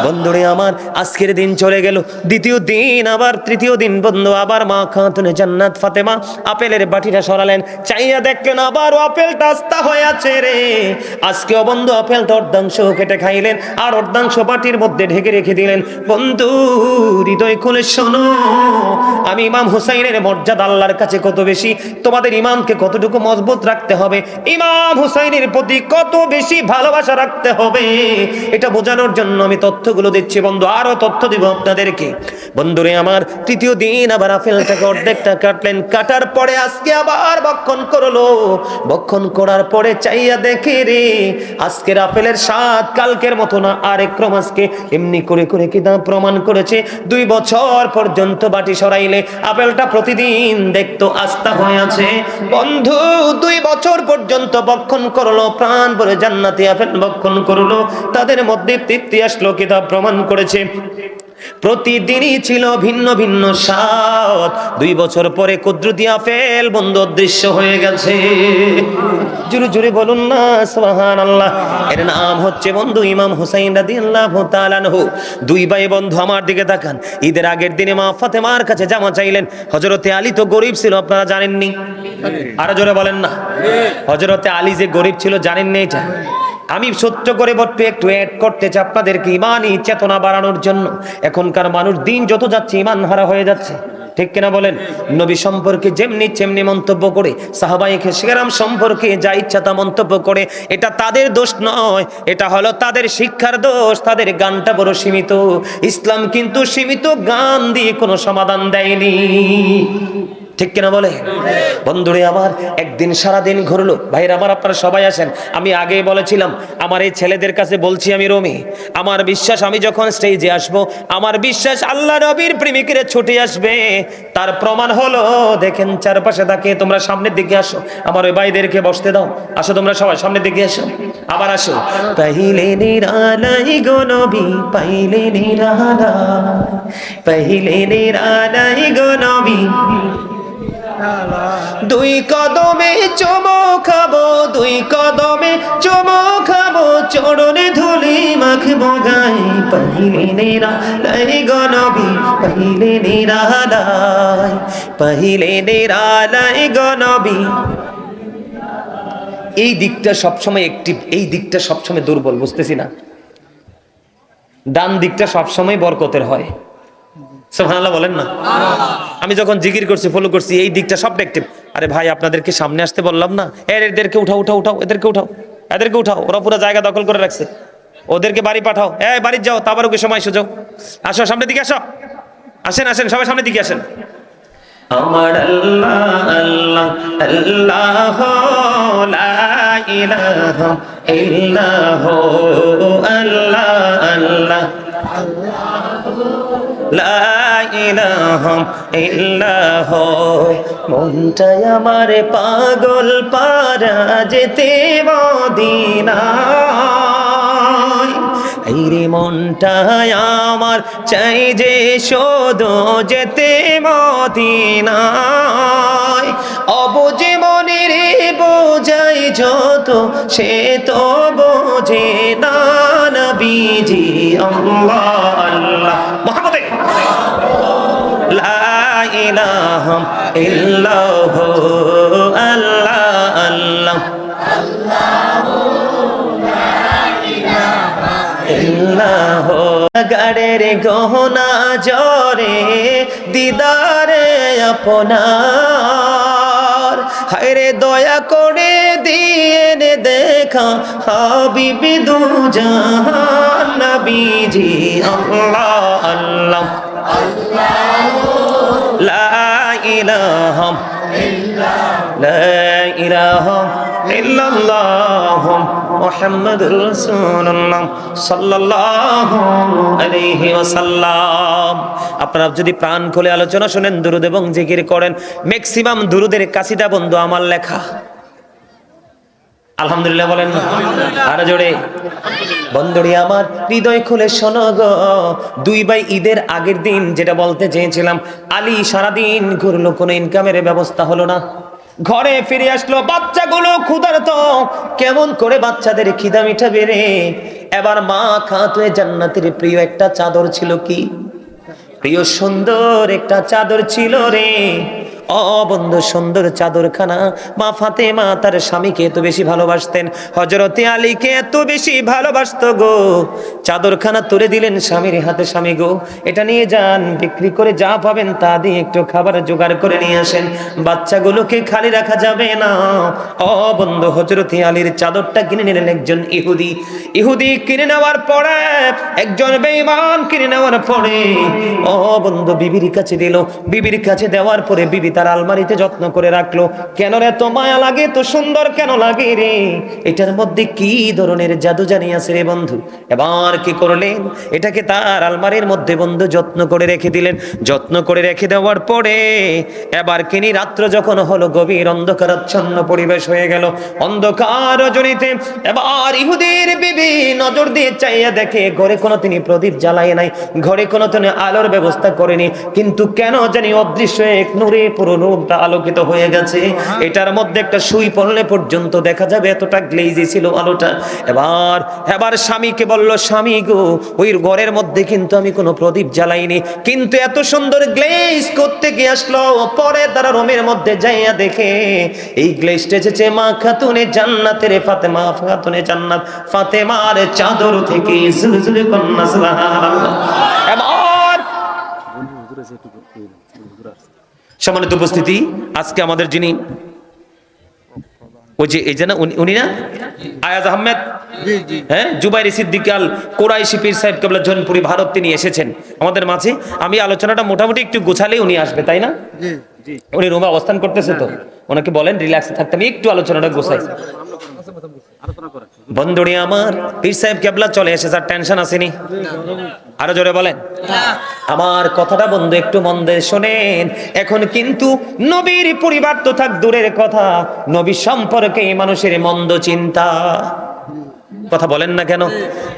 বন্ধুরে আমার আজকের দিন চলে গেল, দ্বিতীয় দিন আবার তৃতীয় দিন বন্ধু আবার মা খাতুনে জান্নাত ফাতেমা আপেলের বাটিটা সরালেন, চাইয়া দেখলেন আবারও আপেলটা আস্তা হয়ে আছে রে। আজকেও বন্ধু আপেলটা অর্ধাংশ কেটে খাইলেন আর অর্ধাংশ বাটির মধ্যে ঢেকে রেখে দিলেন। বন্ধু হৃদয় খুলে শোনো, আমি ইমাম হুসাইনের মর্যাদা আল্লাহর কাছে কত বেশি, তোমাদের ইমামকে কতটুকু মজবুত রাখতে হবে, ইমাম হুসাইনের প্রতি কত বেশি ভালোবাসা রাখতে হবে, এটা বোঝানোর জন্য আমি তথ্যগুলো দিচ্ছি বন্ধু। আরো তথ্য দিব আপনাদেরকে। বন্ধুরে আমার তৃতীয় দিন আবার আপেলটাকে অর্ধেকটা কাটলেন, কাটার পরে আজকে আবার ভক্ষণ করলো। ভক্ষণ করার পরে চাইয়া দেখে রে আজকের আপেলের স্বাদ কালকের মতো না, আরেক ক্রম আজকে এমনি করে করে কিতাব প্রমাণ করেছে 2 বছর পর্যন্ত বাটি সরাইলে আপেলটা প্রতিদিন দেখতো আস্থা হয়ে আছে। বন্ধু 2 বছর পর্যন্ত ভক্ষণ করলো, প্রাণ ভরে জান্নাতি আপেল ভক্ষণ করলো, তাদের মধ্যে তৃপ্তি আসলো। কিতাব প্রমাণ করেছে প্রতিদিনই ছিল ভিন্ন ভিন্ন স্বাদ। 2 বছর পরে কুদরতি আপেল বন্ধু অদৃশ্য হয়ে গেছে। জোরে জোরে বলুন না সুবহানাল্লাহ। এর নাম হচ্ছে বন্ধু ইমাম হুসাইন রাদিয়াল্লাহু তাআলা আনহু। 2 ভাই বন্ধু আমার দিকে তাকান। ঈদের আগের দিনে মা ফাতেমার কাছে জামা চাইলেন। হযরতে আলী তো গরিব ছিল, আপনারা জানেননি? আরো জোরে বলেন না। হযরতে আলী যে গরিব ছিল জানেননি? এটা আমি সত্য করে বলতে একটু অ্যাড করতে চাই আপনাদেরকে ইমানি চেতনা বাড়ানোর জন্য। এখনকার মানুষ দিন যত যাচ্ছে ইমান হারা হয়ে যাচ্ছে, ঠিক কিনা বলেন? নবী সম্পর্কে যেমনি মন্তব্য করে, সাহাবায়ে কেরাম সম্পর্কে যা ইচ্ছা তা মন্তব্য করে, এটা তাদের দোষ নয়, এটা হলো তাদের শিক্ষার দোষ। তাদের গানটা বড় সীমিত। ইসলাম কিন্তু সীমিত গান দিয়ে কোনো সমাধান দেয়নি। ঠিক কিনা বলে? বন্ধুরে আমার, একদিন সারাদিন ঘুরলো। ভাইরা আমার, আপনারা সবাই আসেন। আমি আগেই বলেছিলাম, আমার এই ছেলেদের কাছে বলছি, আমি রমি, আমার বিশ্বাস আমি যখন স্টেজে আসবো, আমার বিশ্বাস আল্লাহ নবীর প্রেমিকেরা ছুটে আসবে। তার প্রমাণ হলো, দেখেন চারপাশে তাকিয়ে, তোমরা সামনের দিকে আসো, আমার ওই ভাইদেরকে বসতে দাও। আসো তোমরা সবাই সামনের দিকে আসো, আবার আসো। পাইলে নিরালাই গো নবী, পাইলে নিরালাই, পাইলে নিরালাই গো নবী, দুই কদমে চুমো খাবো, দুই কদমে চুমো খাবো, চরণে ধুলি মাখবো গায়ে। পাইলে নিরালাই গো নবী, পাইলে নিরালাই, পাইলে নিরালাই গো নবী। এই দিকটা সবসময় অ্যাক্টিভ, এই দিকটা সবসময় দুর্বল, বুঝতেছি না। ডান দিকটা সবসময় বরকতের হয়। সুবহানাল্লাহ বলেন না? আমি যখন জিকির করছি, ফলো করছি, এই দিকটা সব অ্যাক্টিভ। আরে ভাই, আপনাদেরকে সামনে আসতে বললাম না? এদেরকে উঠাও, উঠাও, উঠাও, এদেরকে উঠাও, এদেরকে উঠাও। ওরা পুরো জায়গা দখল করে রাখছে, ওদেরকে বাড়ি পাঠাও। বাড়ি যাও, তাবারুকের সময় সুযোগ। আসো সামনের দিকে আসো, আসেন আসেন সবাই সামনের দিকে আসেন। আমার আল্লাহ আল্লাহ আল্লাহ, লা ইলাহা ইল্লাহু, আল্লাহ আল্লাহ লা ইলাহা ইল্লাহু। মনটাই আমার পাগল পারা যেতে মদিনায়, এই রে মনটাই আমার চাই যে শুধু যেতে মদিনায়। অবুঝে মনের বোঝাই যত, সে তো বোঝে না নবীজি। আল্লাহ আল্লাহ মুহাম্মদে লা ইলাহা ইল্লাহু, আল্লাহ আল্লাহ ইল্লাহু। গাড়ের গহনা জরে দিদারে আপনার, হায়রে দয়া করে দিয়ে দেখা হাবিবি দু জাহান নবীজি। আল্লাহ আল্লাহ লা ইলাহা লা ইলাহা ইল্লাল্লাহ মুহাম্মাদুর রাসূলুল্লাহ সাল্লাল্লাহু আলাইহি ওয়াসাল্লাম। আপনারা যদি প্রাণ খুলে আলোচনা শুনেন, দুরূদ এবং জিকির করেন, ম্যাক্সিমাম দুরূদের কাসিদা বন্ধু আমার লেখা। আলহামদুলিল্লাহ বলেন না? আর জোরে। বন্ধুরি আমার, হৃদয় খুলে শোনো গো, দুই ভাই ঈদের আগের দিন যেটা বলতে চেয়েছিলাম, আলী সারাদিন ঘুরলো, কোনো ইনকামের ব্যবস্থা হলো না। ঘরে ফিরে আসলো, বাচ্চাগুলো ক্ষুধার্ত, কেমন করে বাচ্চাদের খিদা মিটাবে রে? এবার মা খাতুয়ে জান্নাতের প্রিয় একটা চাদর ছিল, কি প্রিয় সুন্দর একটা চাদর ছিল রে। ও বন্ধু, সুন্দর চাদরখানা মা ফাতেমা তার স্বামীকে এত বেশি ভালোবাসতেন, হযরতে আলীকে এত বেশি ভালোবাসতো গো, চাদরখানা তুলে দিলেন স্বামীর হাতে। স্বামী গো, এটা নিয়ে যান, বিক্রি করে যা পাবেন তা দিয়ে একটু খাবার জোগাড় করে নিয়ে আসেন, বাচ্চাগুলোকে খালি রাখা যাবে না। ও বন্ধু, হযরতে আলীর চাদরটা কিনে নিলেন একজন ইহুদি। ইহুদি কিনে নেওয়ার পরে, একজন বেঈমান কিনে নেওয়ার পরে, ও বন্ধু বিবির কাছে দিল। বিবির কাছে দেওয়ার পরে বিবি তার আলমারিতে যত্ন করে রাখলো। কেন রে, তো মায়া লাগে, তো সুন্দর কেন লাগে রে? এটার মধ্যে কি ধরনের জাদু জানি আছে রে বন্ধু? এবার কি করলেন, এটাকে তার আলমারির মধ্যে বন্ধু যত্ন করে রেখে দিলেন। যত্ন করে রেখে দেওয়ার পরে এবার কিনি রাত্র যখন হলো, গভীর অন্ধকারাচ্ছন্ন পরিবেশ হয়ে গেল, অন্ধকার রজনীতে এবার ইহুদির বিবি নজর দিয়ে চাইয়া দেখে ঘরে কোনো তিনি প্রদীপ জ্বালায় নাই, ঘরে কোনো তিনি আলোর ব্যবস্থা করেনি, কিন্তু কেন জানি অদৃশ্য এক নূরে পুরো রূপটা আলোকিত হয়ে গেছে। এটার মধ্যে একটা সুই পড়লে পর্যন্ত দেখা যাবে, এতটা গ্লেজি ছিল আলোটা। এবার স্বামীকে বলল, স্বামী গো, ওই ঘরের মধ্যে কিন্তু আমি কোনো প্রদীপ জ্বালাইনি, কিন্তু এত সুন্দর গ্লেজ করতে গিয়ে আসলো। পরে তারা রুমের মধ্যে যাইয়া দেখে এই গ্লেজটা এসেছে মা খাতুনে জান্নাতের, ফাতেমা খাতুনে জান্নাত, ফাতেমার চাদর থেকে। জুলজুলে কন্যা সুবহানাল্লাহ। এবার সম্মানিত উপস্থিতি, আজকে আমাদের যিনি ওই যে এই যে না উনি না আয়াজ আহমেদ, হ্যাঁ, জুবাইর সিদ্দিক আল কোরাইশি পীর সাহেব কেবলা জনপুরি ভারত, তিনি এসেছেন আমাদের মাঝে। আমি আলোচনাটা মোটামুটি একটু গোছালেই উনি আসবে, তাই না? উনি রুমে অবস্থান করতেছে, তো ওনাকে বলেন রিল্যাক্সে থাকতে, আমি একটু আলোচনাটা গোছাই। বন্ধুরি আমার, পীর সাহেব কেবলা চলে এসেছে, আর টেনশন আসেনি? আরো জোরে বলেন। আমার কথাটা বন্ধু একটু মন দিয়ে শোনেন। এখন কিন্তু নবীর পরিবার তো থাক দূরের কথা, নবী সম্পর্কে মানুষের মন্দ চিন্তা, কথা বলেন না কেন?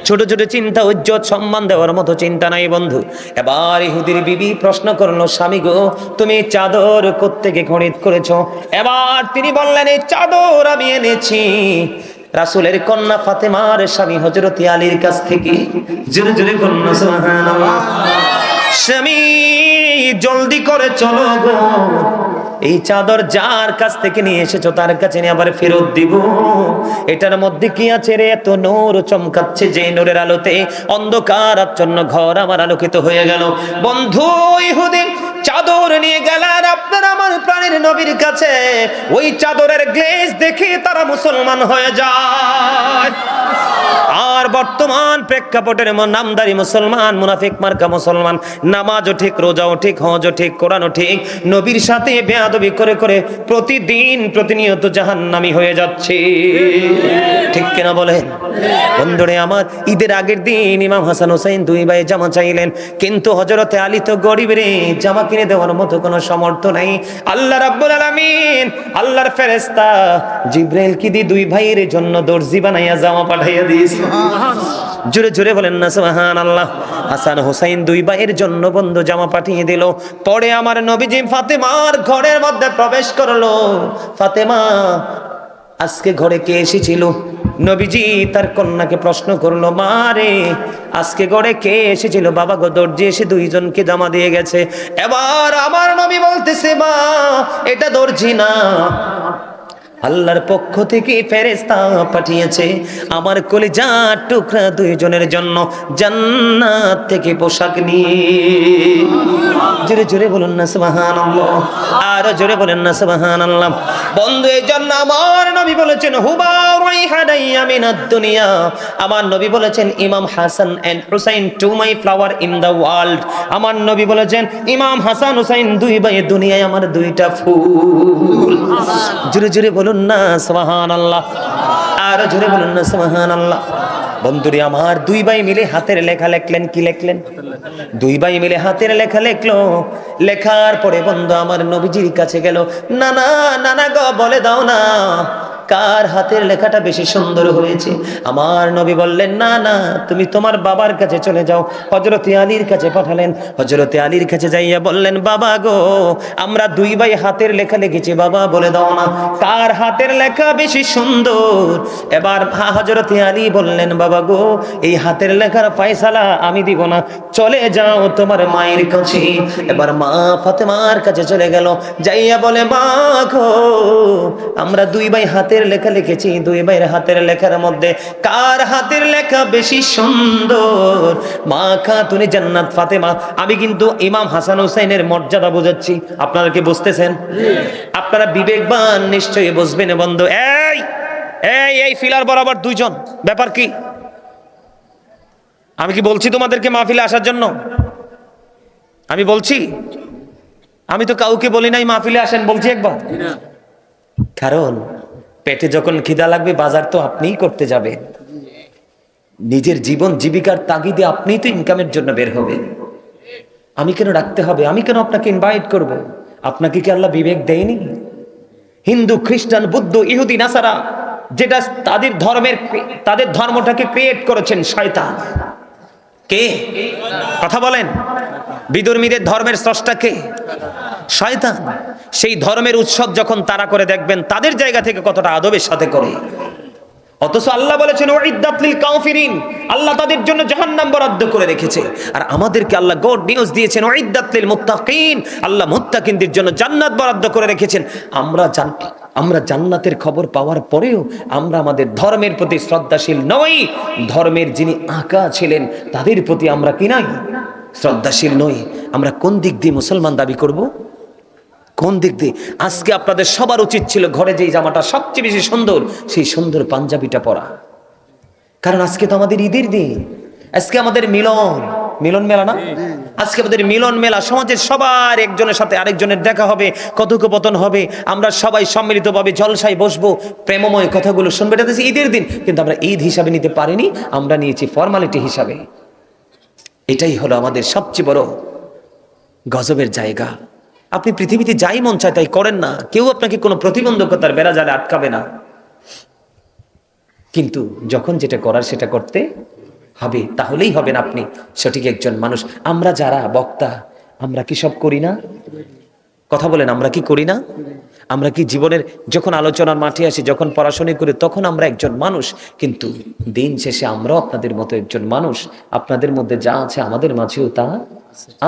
ছোট ছোট চিন্তা, ইজ্জত সম্মান দেওয়ার মতো চিন্তা নাই বন্ধু। এবার ইহুদির বিবি প্রশ্ন করলো, স্বামী গো, তুমি চাদর কোত্থেকে খরিদ করেছো? এবার তিনি বললেন, এই চাদর আমি এনেছি রাসূলের কন্যা ফাতেমার স্বামী হযরত আলীর কাছ থেকে। জোরে জোরে কন্যা সুবহানাল্লাহ। স্বামী জলদি করে চলো গো, এই চাদর যার কাছ থেকে নিয়ে এসেছো তার কাছে নিয়ে আবার ফেরত দিব। এটার মধ্যে কি আছে রে? এত নূর চমকাচ্ছে, যে নূরের আলোতে অন্ধকার আচ্ছন্ন ঘর আমার আলোকিত হয়ে গেল। বন্ধু, ইহুদি চাদর নিয়ে গেলেন আপনার আমার প্রাণের নবীর কাছে। ওই চাদরের গ্লেজ দেখে তারা মুসলমান হয়ে যায়। আর বর্তমান প্রেক্ষাপটের নামদারি মুসলমান, মুনাফিক মার্কা মুসলমান, নামাজও ঠিক, রোজাও ঠিক, হজও ঠিক, কোরআনও ঠিক, নবীর সাথে বেয়াদবি করে করে প্রতিদিন প্রতিনিয়ত জাহান্নামী হয়ে যাচ্ছে। ঠিক কিনা বলেন বন্ধুরে আমার? ঈদের আগের দিন ইমাম হাসান হোসেন দুই ভাই জামা চাইলেন, কিন্তু হযরতে আলী তো গরিব রে, জামা কিনে দেওয়ার মতো কোনো সামর্থ্য নাই। আল্লাহ রাব্বুল আলামিন, আল্লাহর ফেরেশতা জিবরাইল কি দি দুই ভাইয়ের জন্য দর্জি বানাইয়া জামা পাঠাইয়া দিয়েছে। জোরে জোরে বলেন না সুবহানাল্লাহ। হাসান হোসেন দুই ভাইয়ের জন্য বন্ধু জামা পাঠিয়ে দিল। পরে আমার নবীজি ফাতেমার ঘরের মধ্যে প্রবেশ করলো। ফাতেমা, আজকে ঘরে কে এসেছিল? নবীজি তার কন্যাকে প্রশ্ন করলো, মা রে, আজকে ঘরে কে এসেছিল? বাবা গো, দর্জি এসে দুইজনকে জামা দিয়ে গেছে। এবার আমার নবী বলতেছে, মা, এটা দর্জি না, আল্লাহর পক্ষ থেকে ফেরেশতা পাঠিয়েছে আমার কলিজার টুকরা দুইজনের জন্য জান্নাত থেকে পোশাক নিয়ে। জোরে জোরে বলুন না সুবহানাল্লাহ, আর জোরে বলেন না সুবহানাল্লাহ। বন্ধু, এই জন্য আমার নবী বলেছেন, হুবা রাইহানাইয়া মিনাদ দুনিয়া। আমার নবী বলেছেন, Imam Hasan and Husain two my flower in the world. আমার নবী বলেছেন, ইমাম হাসান হুসাইন দুই ভাই দুনিয়ায় আমার দুইটা ফুল। জোরে জোরে বলুন না সুবহানাল্লাহ, আর জোরে বলুন না সুবহানাল্লাহ। বন্ধুরে আমার, দুই ভাই মিলে হাতের লেখা লেখলেন। কি লেখলেন? দুই ভাই মিলে হাতের লেখা লেখলো। লেখার পরে বন্ধু আমার নবীজির কাছে গেল, নানা নানা গো, বলে দাও না কার হাতের লেখাটা বেশি সুন্দর হয়েছে। আমার নবী বললেন, না না, তুমি তোমার বাবার কাছে চলে যাও। হযরতে আলীর কাছে পাঠালেন। হযরতে আলীর কাছে যাইয়া বললেন, বাবা গো, আমরা দুই ভাই হাতের লেখা লিখেছি, বাবা বলে দাও না কার হাতের লেখা বেশি সুন্দর। এবার হযরতে আলী বললেন, বাবা গো, এই হাতের লেখার ফয়সালা আমি দিব না, চলে যাও তোমার মায়ের কাছে। এবার মা ফাতেমার কাছে চলে গেল, যাইয়া বলে, মা গো, আমরা দুই ভাই হাতের লেখা লিখেছি, দুই ভাইয়ের হাতের লেখার মধ্যে কার হাতের লেখা বেশি সুন্দর? মা খাতুনে জান্নাত ফাতেমা। আমি কিন্তু ইমাম হাসান হোসেনের মর্যাদা বোঝাচ্ছি, আপনারা কি বুঝতেছেন? আপনারা বিবেকবান, নিশ্চয়ই বুঝবেন বন্ধু। এই এই এই ফিলার বরাবর দুইজন, ব্যাপার কি? আমি কি বলছি তোমাদেরকে মাহফিলে আসার জন্য? আমি বলছি? আমি তো কাউকে বলি নাই মাহফিলে আসেন, বলছি একবার। কারণ পেটে যখন খিদা লাগবে, বাজার তো আপনিই করতে যাবেন। নিজের জীবন জীবিকার তাগিদে আপনিই তো ইনকামের জন্য বের হবেন। আমি কেন ডাকতে হবে? আমি কেন আপনাকে ইনভাইট করব? আপনাকে কি আল্লাহ বিবেক দেয়নি? হিন্দু, খ্রিস্টান, বৌদ্ধ, ইহুদি, নাসারা, যেটা তাদের ধর্মটাকে ক্রিয়েট করেছেন শয়তান। কে? কথা বলেন। বিধর্মীদের ধর্মের স্রষ্টা কে? শয়তান। সেই ধর্মের উৎসব যখন তারা করে, দেখবেন তাদের জায়গা থেকে কতটা আদবের সাথে করে। অথচ আল্লাহ বলেছেন, উইদ্দাত লিল কাফিরিন, আল্লাহ তাদের জন্য জাহান্নাম বরাদ্দ করে রেখেছে। আর আমাদেরকে আল্লাহ গুড নিউজ দিয়েছেন, উইদ্দাত লিল মুত্তাকিন, আল্লাহ মুত্তাকিনদের জন্য জান্নাত বরাদ্দ করে রেখেছেন। আমরা জান্নাতের খবর পাওয়ার পরেও আমরা আমাদের ধর্মের প্রতি শ্রদ্ধাশীল নই। ধর্মের যিনি আঁকা ছিলেন তাদের প্রতি আমরা কি নাই? শ্রদ্ধাশীল নই। আমরা কোন দিক দিয়ে মুসলমান দাবি করব? কোন দিক দিয়ে? আজকে আপনাদের সবার উচিত ছিল ঘরে যেই জামাটা সবচেয়ে বেশি সুন্দর, সেই সুন্দর পাঞ্জাবিটা পরা। কারণ আজকে তো আমাদের ঈদের দিন, আজকে আমাদের মিলন। মিলন মেলা না? আজকে আমাদের মিলন মেলা, সমাজের সবার একজনের সাথে আরেকজনের দেখা হবে, কথোপকথন হবে, আমরা সবাই সম্মিলিতভাবে জলসায় বসবো, প্রেমময় কথাগুলো শুনবে। এটা হচ্ছে ঈদের দিন, কিন্তু আমরা ঈদ হিসাবে নিতে পারিনি, আমরা নিয়েছি ফর্মালিটি হিসাবে। এটাই হলো আমাদের সবচেয়ে বড় গজবের জায়গা। আপনি পৃথিবীতে যাই মন চায় তাই করেন না, কেউ আপনাকে কোনো প্রতিবন্ধকতার বেড়া জালে আটকাবে না, কিন্তু যখন যেটা করার সেটা করতে হবে, তাহলেই হবেন আপনি সঠিক একজন মানুষ। আমরা যারা বক্তা, আমরা কি সব করি না? কথা বলেন, আমরা কি করি না? আমরা কি জীবনের যখন আলোচনার মাঠে আসি, যখন পড়াশোনা করি, তখন আমরা একজন মানুষ, কিন্তু দিন শেষে আমরাও আপনাদের মতো একজন মানুষ। আপনাদের মধ্যে যা আছে আমাদের মাঝেও তা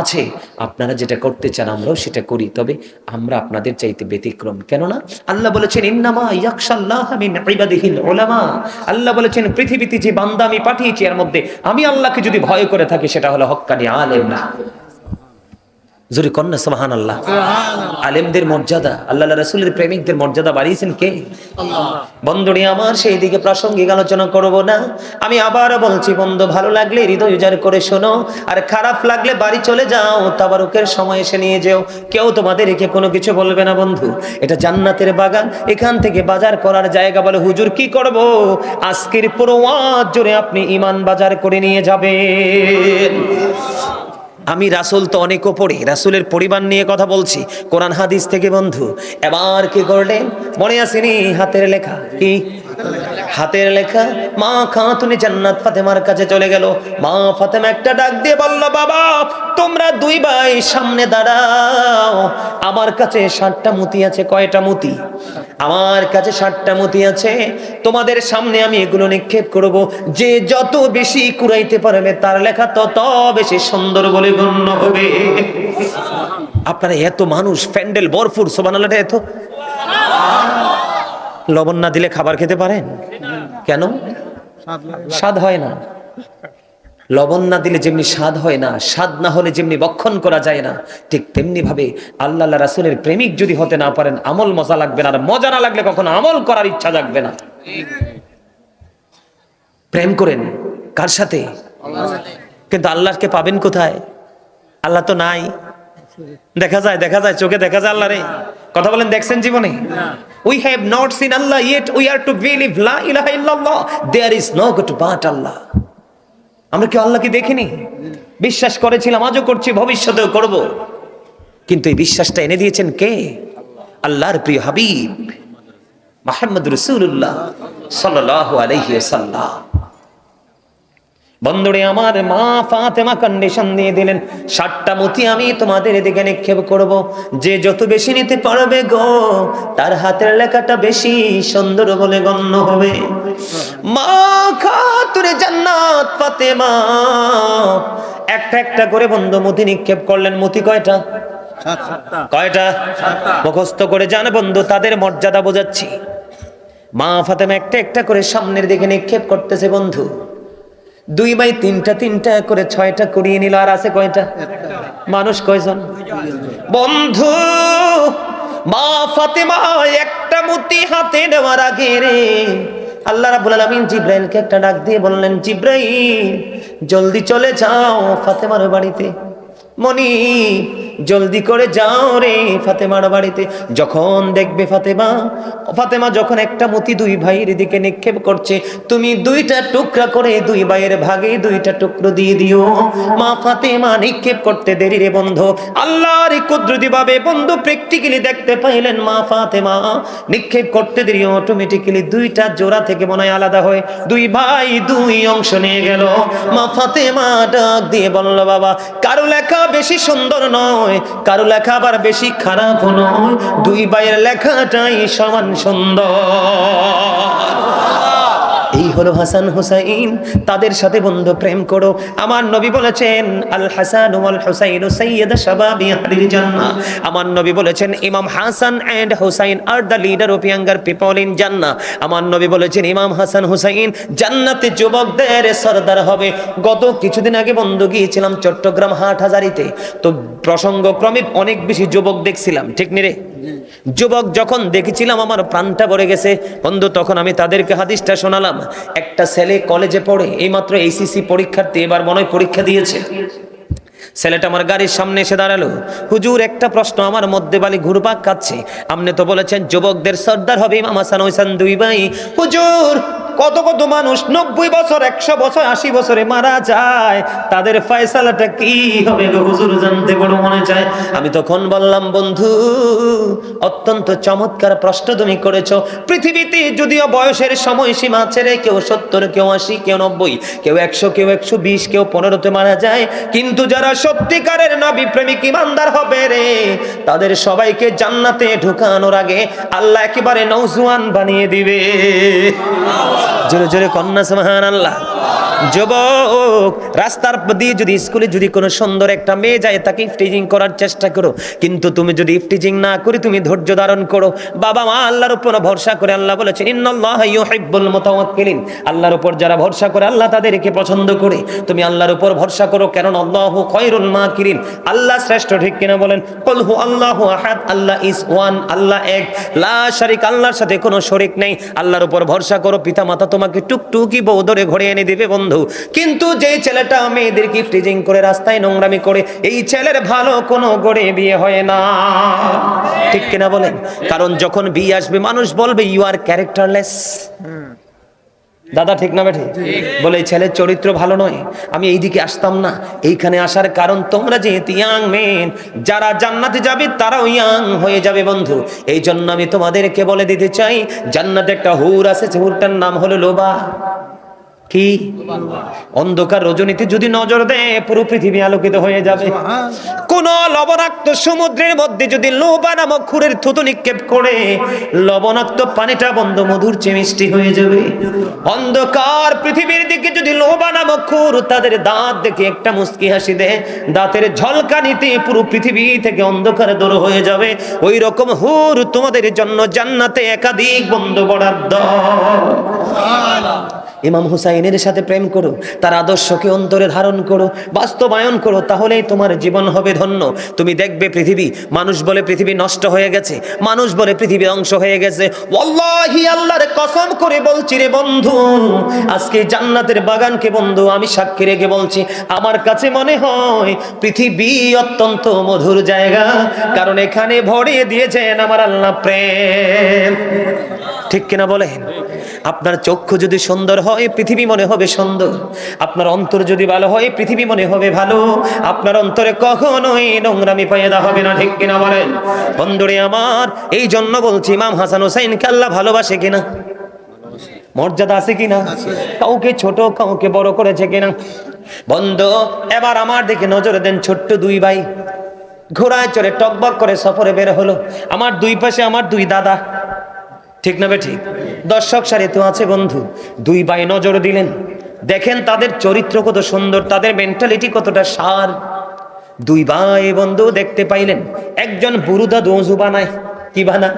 আছে। আপনারা যেটা করতে চান আমরাও সেটা করি, তবে আমরা আপনাদের চাইতে ব্যতিক্রম। কেননা আল্লাহ বলেছেন ইন্নামা ইয়াখশাল্লাহা মিন ইবাদিহিল উলামা। আল্লাহ বলেছেন পৃথিবীতে যে বান্দা আমি পাঠিয়েছি এর মধ্যে আমি আল্লাহকে যদি ভয় করে থাকি সেটা হলো হক্কানি আলেম না। জোরে কন্যা সুবহানাল্লাহ। আলেমদের মর্যাদা, আল্লাহ রাসূলের প্রেমিকদের মর্যাদা বাড়িয়েছেন কে? আল্লাহ। বন্ধুরে আমার সেই দিকে প্রাসঙ্গিক আলোচনা করব না। আমি আবার বলছি, বন্ধু ভালো লাগলে হৃদয় উজাড় করে শোনো, আর খারাপ লাগলে বাড়ি চলে যাও, তাবারুকের সময় এসে নিয়ে যেও, কেউ তোমাদের একে কোনো কিছু বলবে না। বন্ধু, এটা জান্নাতের বাগান, এখান থেকে বাজার করার জায়গা। বলে হুজুর কি করব? আজকের পুরো ওয়াজ জুড়ে আপনি ঈমান বাজার করে নিয়ে যাবেন। আমি রাসূল তো অনেক ওপরে, রাসূলের পরিবার নিয়ে কথা বলছি কোরআন হাদিস থেকে। বন্ধু এবার কি করলেন মনে আসেনি? হাতের লেখা কি? হাতের লেখা। মা খাতুনে জান্নাত ফাতেমার কাছে চলে গেল। মা ফাতেমা একটা ডাক দিয়ে বলল, বাবা তোমরা দুই ভাই সামনে দাঁড়াও, আমার কাছে 60টা মতি আছে। কয়টা মতি? আমার কাছে 60টা মতি আছে। তোমাদের সামনে আমি এগুলো নিক্ষেপ করব, যে যত বেশি কুড়াইতে পারবে তার লেখা তত বেশি সুন্দর বলে গণ্য হবে। আপনারা এত মানুষ, প্যান্ডেল ভরপুর, সুবহানাল্লাহ। এত লবণ না দিলে খাবার খেতে পারেন? কেন? স্বাদ হয় না। লবণ না দিলে যেমনি স্বাদ হয় না, স্বাদ না হলে যেমনি বক্ষণ করা যায় না, ঠিক তেমনি ভাবে আল্লাহ রাসূলের প্রেমিক যদি হতে না পারেন, আমল মজা লাগবে না। আর মজা না লাগলে কখনো আমল করার ইচ্ছা জাগবে না। প্রেম করেন কার সাথে? কিন্তু আল্লাহকে পাবেন কোথায়? আল্লাহ তো নাই। দেখা যায় চোখে দেখা যায় আল্লাহ রে। কথা বলেন, দেখছেন জীবনে? We have not seen Allah yet we are to believe la ilaha illallah, there is no God but Allah. আমরা কি আল্লাহকে দেখিনি? বিশ্বাস করেছিলাম, আজও করছি, ভবিষ্যতেও করব। কিন্তু এই বিশ্বাসটা এনে দিয়েছেন কে? আল্লাহর প্রিয় হাবিব মুহাম্মদ রাসূলুল্লাহ সাল্লাল্লাহু আলাইহি ওয়াসাল্লাম। বন্ধুরে আমার, মা ফাতেমা কন্ডিশন দিয়ে দিলেন, 60টা মতি আমি তোমাদের দিকে নিক্ষেপ করব, যে যত বেশি নিতে পারবে গো তার হাতের লেখাটা বেশি সুন্দর বলে গণ্য হবে। মা খাতুনে জান্নাত ফাতেমা একটা একটা করে বন্ধু মতি নিক্ষেপ করলেন। মতি কয়টা? কয়টা? মুখস্থ করে যান বন্ধু, তাদের মর্যাদা বোঝাচ্ছি। মা ফাতেমা একটা একটা করে সামনের দিকে নিক্ষেপ করতেছে। বন্ধু দুই ভাই তিনটা করে 6টা কুড়িয়ে নিল। আর আছে কয়টা? মানুষ কয়জন? বন্ধু মা ফাতেমা একটা মতি হাতে নেওয়ার আগে রে আল্লাহ রাব্বুল আলামিন জিব্রাইলকে একটা ডাক দিয়ে বললেন, জিব্রাইল জলদি চলে যাও ফাতেমার বাড়িতে। মনি জলদি করে যাও রে ফাতেমার বাড়িতে। যখন দেখবে ফাতেমা যখন একটা মতি দুই ভাইয়ের দিকে নিক্ষেপ করছে, তুমি 2টা টুকরা করে দুই ভাইয়ের ভাগে 2টা টুকরো দিয়ে দিও। মা ফাতেমা নিক্ষেপ করতে দেরি রে বন্ধু, আল্লাহর কুদরতি ভাবে বন্ধু প্র্যাকটিক্যালি দেখতে পাইলেন মা ফাতেমা নিক্ষেপ করতে দেরি, অটোমেটিক্যালি 2টা জোড়া থেকে মনে হয় আলাদা হয়ে দুই ভাই 2 অংশ নিয়ে গেল। মা ফাতেমা ডাক দিয়ে বলল, বাবা কারো লেখা বেশি সুন্দর নয়, কারো লেখা আবার বেশি খারাপ নয়, দুই ভাইয়ের লেখাটাই সমান সুন্দর। এই হলো হাসান হুসাইন, তাদের সাথে বন্ধু প্রেম করো। আমার নবী বলেছেন আল হাসান ওয়াল হুসাইন সাইয়্যিদা শাবাবি আহলিল জান্নাহ। আমার নবী বলেছেন Imam Hasan and Husain are the leader of younger people in Jannah. আমার নবী বলেছেন ইমাম হাসান হুসাইন জান্নাতে যুবকদের সরদার হবে। গত কিছুদিন আগে বন্ধু গিয়েছিলাম চট্টগ্রাম হাটহাজারীতে, তো প্রসঙ্গক্রমে অনেক বেশি যুবক দেখছিলাম, ঠিক নি রে? যুবক যখন দেখেছিলাম আমার প্রাণটা ভরে গেছে বন্ধু। তখন আমি তাদেরকে হাদিসটা শোনালাম, একটা ছেলে কলেজে পড়ে, এইমাত্র এইচএসসি পরীক্ষার্থী, এবার মনে হয় পরীক্ষা দিয়েছে। ছেলেটা আমার গাড়ির সামনে এসে দাঁড়ালো, হুজুর একটা প্রশ্ন আমার মধ্যে বালি ঘুরপাক খাচ্ছে, আপনি তো বলেছেন যুবকদের সর্দার হবে ইমাম হাসান হোসেন দুই ভাই, হুজুর কত কত মানুষ 90 বছর 100 বছর 80 বছরে মারা যায়, তাদের ফয়সালাটা কি হবে গো হুজুর, জানতে বড় মনে চায়। আমি তখন বললাম, বন্ধু অত্যন্ত চমৎকার প্রশ্ন তুমি করেছো। পৃথিবীতে যদিও বয়সের সময়সীমা ছেড়ে কেউ 70, কেউ 80, কেউ 90, কেউ 100, কেউ 120, কেউ 15তে মারা যায়, কিন্তু যারা সত্যিকারের নবী প্রেমিক ইমানদার হবে রে, তাদের সবাইকে জান্নাতে ঢুকানোর আগে আল্লাহ একেবারে নওজোয়ান বানিয়ে দিবে। জোরে জোরে কন্যা সুবহানাল্লাহ। যুবক, রাস্তার দিয়ে যদি স্কুলে যদি কোনো সুন্দর একটা মেয়ে যায়, তাকে ইফটিজিং করার চেষ্টা করো, কিন্তু তুমি যদি ইফটিজিং না করে তুমি ধৈর্য ধারণ করো, বাবা মা আল্লাহর উপর ভরসা করে, আল্লাহ বলেছেন ইন্নাল্লাহা ইউহিব্বুল মুতাওয়াক্কিলিন, আল্লাহর উপর যারা ভরসা করে আল্লাহ তাদেরকে পছন্দ করে। তুমি আল্লাহর উপর ভরসা করো, কারণ আল্লাহু খায়রুল মাকিরিন, আল্লাহ শ্রেষ্ঠ, ঠিক কিনা বলেন? কুল হু আল্লাহু আহাদ, আল্লাহ ইজ ওয়ান, আল্লাহ এক, লা শারিক, আল্লাহর সাথে কোনো শরীক নেই। আল্লাহর উপর ভরসা করো, পিতা মাতা তোমাকে টুকটুকি বউ ধরে ঘরে এনে দিবে বন্ধু। কিন্তু যে ছেলেটা মেয়েদেরকে ইফটিজিং করে রাস্তায় নোংরামি করে, এই ছেলের ভালো কোনো গড়ে বিয়ে হয় না, ঠিক কিনা বলেন? কারণ যখন বিয়ে আসবে মানুষ বলবে ইউ আর ক্যারেক্টারলেস। দাদা ঠিক না বেঠে? বলে এই ছেলের চরিত্র ভালো নয়, আমি এইদিকে আসতাম না। এইখানে আসার কারণ তোমরা যেহেতু ইয়াং মেন, যারা জান্নাতে যাবে তারাও ইয়াং হয়ে যাবে বন্ধু। এই জন্য আমি তোমাদেরকে বলে দিতে চাই, জান্নাতে একটা হুর আছে, হুরটার নাম হলো লোবা। কি? অন্ধকার রজনীতে যদি নজর দেয় পুরো পৃথিবী আলোকিত হয়ে যাবে। কোন লবণাক্ত সমুদ্রের মধ্যে যদি লোবা নামক খুরের থুতু নিক্ষেপ করে, লবণাক্ত পানিটা বন্ধ মধুর চেয়ে মিষ্টি হয়ে যাবে। অন্ধকার পৃথিবীর দিকে যদি লোবা নামক খুর তাদের দাঁত দেখে একটা মুস্কি হাসি দেয়, দাঁতের ঝলকানিতে পুরো পৃথিবী থেকে অন্ধকার দূর হয়ে যাবে। ওই রকম হুর তোমাদের জন্য জান্নাতে একাধিক বন্ধু বরাদ্দ। ইমাম হুসাইনের সাথে প্রেম করো, তার আদর্শকে অন্তরে ধারণ করো, বাস্তবায়ন করো, তাহলেই তোমার জীবন হবে ধন্য। তুমি দেখবে পৃথিবী, মানুষ বলে পৃথিবী নষ্ট হয়ে গেছে, মানুষ বলে পৃথিবী ধ্বংস হয়ে গেছে। ওয়াল্লাহি আল্লাহর কসম করে বলছি রে বন্ধু, আজকে জান্নাতের বাগানকে বন্ধু আমি সাক্ষী রেখে বলছি, আমার কাছে মনে হয় পৃথিবী অত্যন্ত মধুর জায়গা, কারণ এখানে ভরিয়ে দিয়েছেন আমার আল্লাহ প্রেম, ঠিক কিনা বলেন? আপনার চক্ষু যদি সুন্দর হয় পৃথিবী মনে হবে সুন্দর, আপনার অন্তর যদি ভালো হয় পৃথিবী মনে হবে ভালো, আপনার অন্তরে কখনোই নোংরামি পয়দা হবে না, ঠিক কিনা বলেন? বন্ধুরে আমার, এই জন্য বলছি ইমাম হাসান হোসেনকে আল্লাহ ভালোবাসে কিনা, মর্যাদা আছে কিনা, কাউকে ছোট কাউকে বড় করেছে কিনা? বন্ধু এবার আমার দিকে নজর দেন, ছোট্ট দুই ভাই ঘোড়ায় চড়ে টকবক করে সফরে বের হলো। আমার দুই পাশে আমার দুই দাদা, ঠিক না বেঠিক? দর্শক সারিতে আছে বন্ধু, দুই ভাই নজর দিলেন, দেখেন তাদের চরিত্র কত সুন্দর, তাদের মেন্টালিটি কতটা সার। দুই ভাই বন্ধু দেখতে পাইলেন, একজন বুড়ো দাদু ওযু বানায়, কি বানায়?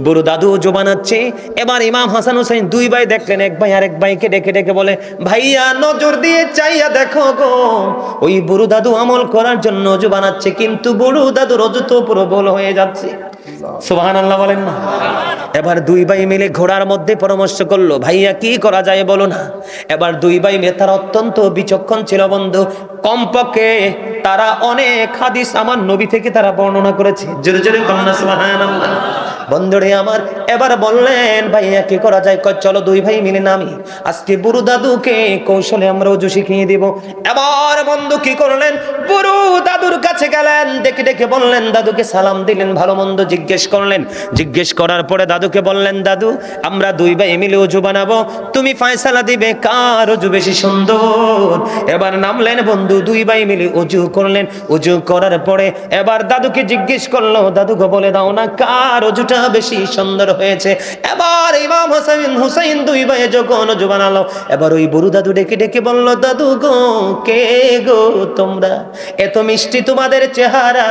বুড়ো দাদু ওযু বানাচ্ছে। এবার ইমাম হাসান হোসেন দুই ভাই দেখলেন, এক ভাই আরেক ভাইকে ডেকে ডেকে বলে, ভাইয়া নজর দিয়ে চাইয়া দেখো গো, ওই বুড়ো দাদু আমল করার জন্য ওযু বানাচ্ছে, কিন্তু বুড়ো দাদুর ওযু তো পুরো গোল হয়ে যাচ্ছে। সুবহানাল্লাহ বলেন না? এবার দুই ভাই মিলে ঘোড়ার মধ্যে পরামর্শ করলো, ভাইয়া কি করা যায় বলো না। এবার দুই ভাই মিলে, তারা অত্যন্ত বিচক্ষণ ছিল বন্ধু, কমপক্ষে তারা অনেক হাদিস আমার নবী থেকে তারা বর্ণনা করেছে। জোরে জোরে কন্যা সুবহানাল্লাহ। বন্ধুরে আমার, এবার বললেন ভাইয়া কি করা যায়? চলো দুই ভাই মিলে নামি, আজকে বুড়ো দাদুকে কৌশলে আমরা ওযু শিখিয়ে দিব। এবার বন্ধু কি করলেন, বুড়ো দাদুর কাছে গেলেন, ডেকে ডেকে বললেন, দাদুকে সালাম দিলেন, ভালো মন্দ জিজ্ঞেস করলেন। জিজ্ঞেস করার পরে দাদুকে বললেন, দাদু আমরা দুই ভাই মিলে ওযু বানাবো, তুমি ফয়সালা দিবে কার ওযু বেশি সুন্দর। এবার নামলেন বন্ধু, দুই ভাই মিলে ওযু করলেন। ওযু করার পরে এবার দাদুকে জিজ্ঞেস করলো, দাদুকে বলে দাও না কার ওযুটা বেশি সুন্দর হয়েছে। এবার ইমাম হাসান হুসাইন দুই ভাই যখন ওযু বানালো, এবার ওই বুড়ো দাদু ডেকে ডেকে বলল, দাদু গো কে গো তোমরা, এত মিষ্টি তোমাদের চেহারা?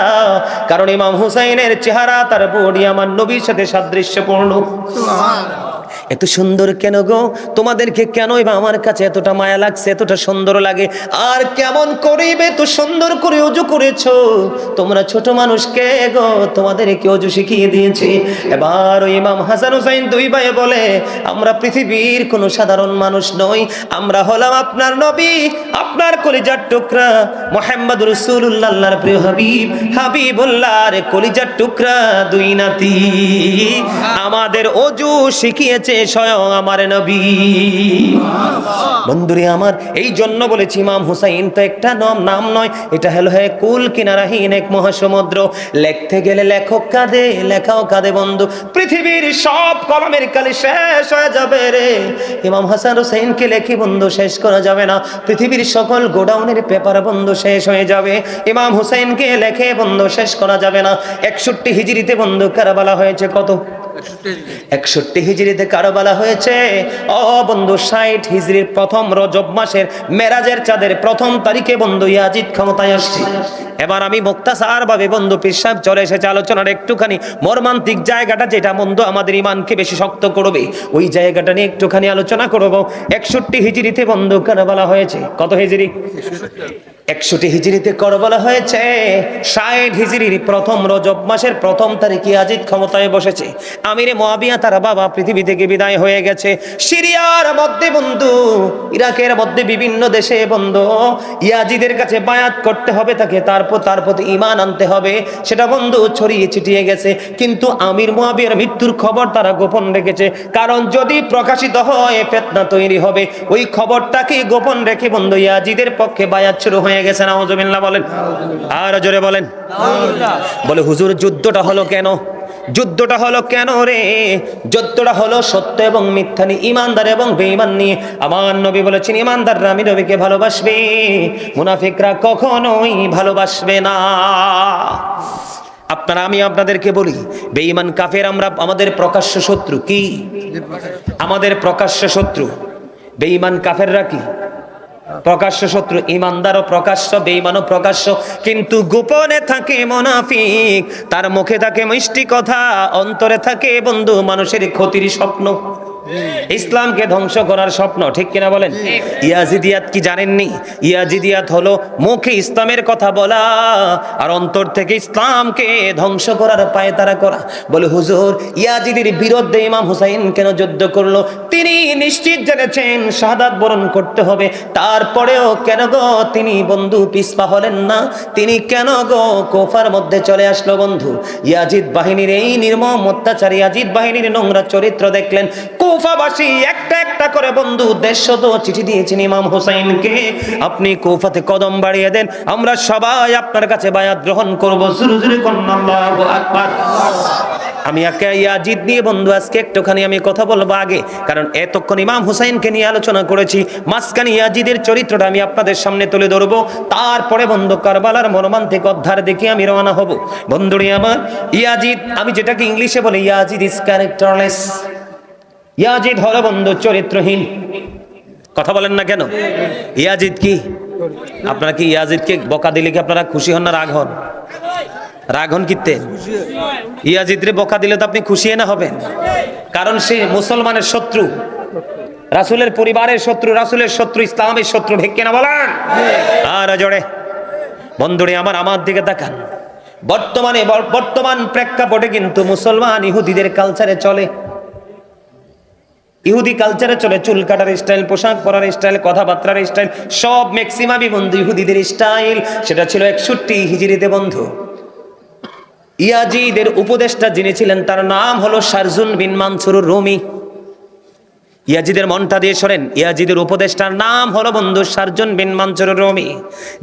কারণ ইমাম হুসাইনের চেহারা তার বডি আমার নবীর সাথে সাদৃশ্যপূর্ণ। এত সুন্দর কেন গো? তোমাদেরকে কেনই বা আমার কাছে এতটা মায়া লাগছে, এতটা সুন্দর লাগে? আর কেমন করিবে এত সুন্দর করে অজু করেছো? তোমরা ছোট মানুষ কে গো, তোমাদেরকে অজু শিখিয়ে দিয়েছে? এবার ওই ইমাম হাসান হুসাইন দুই ভাই বলে, আমরা পৃথিবীর কোনো সাধারণ মানুষ নই, আমরা হলাম আপনার নবী, আপনার কলিজার টুকরা মুহাম্মদ রাসূলুল্লাহ, আল্লাহর প্রিয় হাবিব, হাবিবুল্লাহর কলিজার টুকরা দুই নাতি। আমাদের অজু শিখিয়েছে স্বয়ং আমার নবী। বন্ধুরে আমার, এই জন্য বলেছি ইমাম হুসাইন তো একটা নাম নয়, এটা হলো কুল কিনারাহীন এক মহাসমুদ্র। লিখতে গেলে লেখক কাঁদে, লেখাও কাঁদে বন্ধু। পৃথিবীর সব কলমের কালি শেষ হয়ে যাবে রে, ইমাম হাসান হুসাইনকে লেখি বন্ধু শেষ করা যাবে না। পৃথিবীর সকল গোডাউনের পেপার বন্ধু শেষ হয়ে যাবে, ইমাম হুসাইনকে লেখে বন্ধু শেষ করা যাবে না। 61 হিজরিতে বন্ধু কারবালা হয়েছে। কত? 61 হিজরিতে কারবালা হয়েছে। ও বন্ধু, 60 হিজরির প্রথম রজব মাসের মেরাজের চাঁদের প্রথম তারিখে বন্ধু ইয়াজিদ ক্ষমতায় আসছে। এবার আমি মুক্তাসার ভাবে বন্ধু পীর সাহেব চলে এসেছে আলোচনার একটুখানি মর্মান্তিক জায়গাটা, যেটা বন্ধু আমাদের ইমানকে বেশি শক্ত করবে, ওই জায়গাটা নিয়ে একটুখানি আলোচনা করব। 61 হিজরিতে বন্ধু কারবালা হয়েছে। কত হিজরি? 61 হিজরিতে কারবালা হয়েছে। 60 হিজরির প্রথম রজব মাসের প্রথম তারিখে ইয়াজিদ ক্ষমতায় বসেছে। আমিরে মুয়াবিয়া তার বাবা পৃথিবী থেকে বিদায় হয়ে গেছে। সিরিয়ার মধ্যে বন্ধু, ইরাকের মধ্যে বিভিন্ন দেশে বন্ধু ইয়াজিদের কাছে বায়াত করতে হবে তাকে, তার প্রতি ঈমান আনতে হবে, সেটা বন্ধু ছড়িয়ে ছিটিয়ে গেছে। কিন্তু আমির মুয়াবিয়ার মৃত্যুর খবর তারা গোপন রেখেছে, কারণ যদি প্রকাশিত হয় ফিতনা তৈরি হবে। ওই খবরটাকে গোপন রেখে বন্ধু ইয়াজিদের পক্ষে বায়াত শুরু হয়ে গেছে। নাউজুবিল্লাহ বলেন, আর জোরে বলেন। বলে হুজুর যুদ্ধটা হলো কেন? যুদ্ধটা হলো কেন রে? যুদ্ধটা হলো সত্য এবং মিথ্যা নিয়ে, ইমানদার এবং বেঈমান নিয়ে। আমার নবী বলেছেন, ইমানদাররা আমি নবীকে ভালোবাসবে, মুনাফিকরা কখনোই ভালোবাসবে না। আমি আপনাদেরকে বলি, বেঈমান কাফের আমরা আমাদের প্রকাশ্য শত্রু। কি আমাদের প্রকাশ্য শত্রু? বেঈমান কাফেররা কি প্রকাশ্য শত্রু। ইমানদারও প্রকাশ্য, বেঈমানও প্রকাশ্য, কিন্তু গোপনে থাকে মুনাফিক। তার মুখে থাকে মিষ্টি কথা, অন্তরে থাকে বন্ধু মানুষের ক্ষতির স্বপ্ন, ইসলামকে ধ্বংস করার স্বপ্ন। ঠিক কিনা বলেন? ইয়াজিদিয়াত কি জানেননি? ইয়াজিদিয়াত হলো মুখে ইসলামের কথা বলা আর অন্তর থেকে ইসলামকে ধ্বংস করার পায়তারা করা। বলে হুজুর, ইয়াজিদের বিরুদ্ধে ইমাম হুসাইন কেন যুদ্ধ করলো? তিনি নিশ্চিত জেনেছেন শাহাদাত বরণ করতে হবে, তারপরেও কেন গো তিনি বন্ধু পিছপা হলেন না? তিনি কেন গো কুফার মধ্যে চলে আসলো? বন্ধু, ইয়াজিদ বাহিনীর এই নির্মম অত্যাচারী ইয়াজিদ বাহিনীর নোংরা চরিত্র দেখলেন। কুফাবাসী একটা একটা করে বন্ধু 150 চিঠি দিয়েছেন ইমাম হুসাইনকে, আপনি কুফাতে কদম বাড়িয়ে দেন, আমরা সবাই আপনার কাছে বায়াত গ্রহণ করব। জোরে জোরে বলুন আল্লাহু আকবার। আমি ইয়াজিদ নিয়ে বন্ধু আজকে একটুখানি আমি কথা বলবো আগে, কারণ এতক্ষণ ইমাম হুসাইনকে নিয়ে আলোচনা করেছি, মাঝখানে ইয়াজিদের চরিত্রটা আমি আপনাদের সামনে তুলে ধরবো। তারপরে বন্ধু কারবালার মর্মান্তিক অধ্যায় দেখে আমি রওনা হব। বন্ধুরি আমার, ইয়াজিদ, আমি যেটাকে ইংলিশে বলি ইয়াজিদ ইজ ক্যারেক্টারলেস। ইয়াজিদ হলো বন্ধু চরিত্রহীন। কথা বলেন না কেন? ইয়াজিদ কি? আপনারা কি ইয়াজিদকে বকা দিলে কি আপনারা খুশি হন না রাগ হন? রাগ হন কিতে? ইয়াজিদরে বকা দিলে তো আপনি খুশি না হবেন, কারণ সে মুসলমানের শত্রু, রাসূলের পরিবারের শত্রু, রাসূলের শত্রু, ইসলামের শত্রু। ঠিক কিনা বলেন? আর জোরে বন্ধুরে আমার দিকে তাকান। বর্তমান প্রেক্ষাপটে কিন্তু মুসলমান ইহুদিদের কালচারে চলে, ইহুদি কালচারে চলে। চুল কাটার স্টাইল, পোশাক পরার স্টাইল, কথাবার্তার স্টাইল, সব ম্যাক্সিমামই বন্ধু ইহুদিদের স্টাইল। সেটা ছিল 61 হিজরিতে বন্ধু। ইয়াজিদের উপদেষ্টা যিনি ছিলেন তার নাম হলো শারজুন বিন মানসুর রুমি। ইয়াজিদের মনটা দিয়ে শোনেন, ইয়াজিদের উপদেষ্টার নাম হলো বন্ধু শারজুন বিন মানসুর রুমি,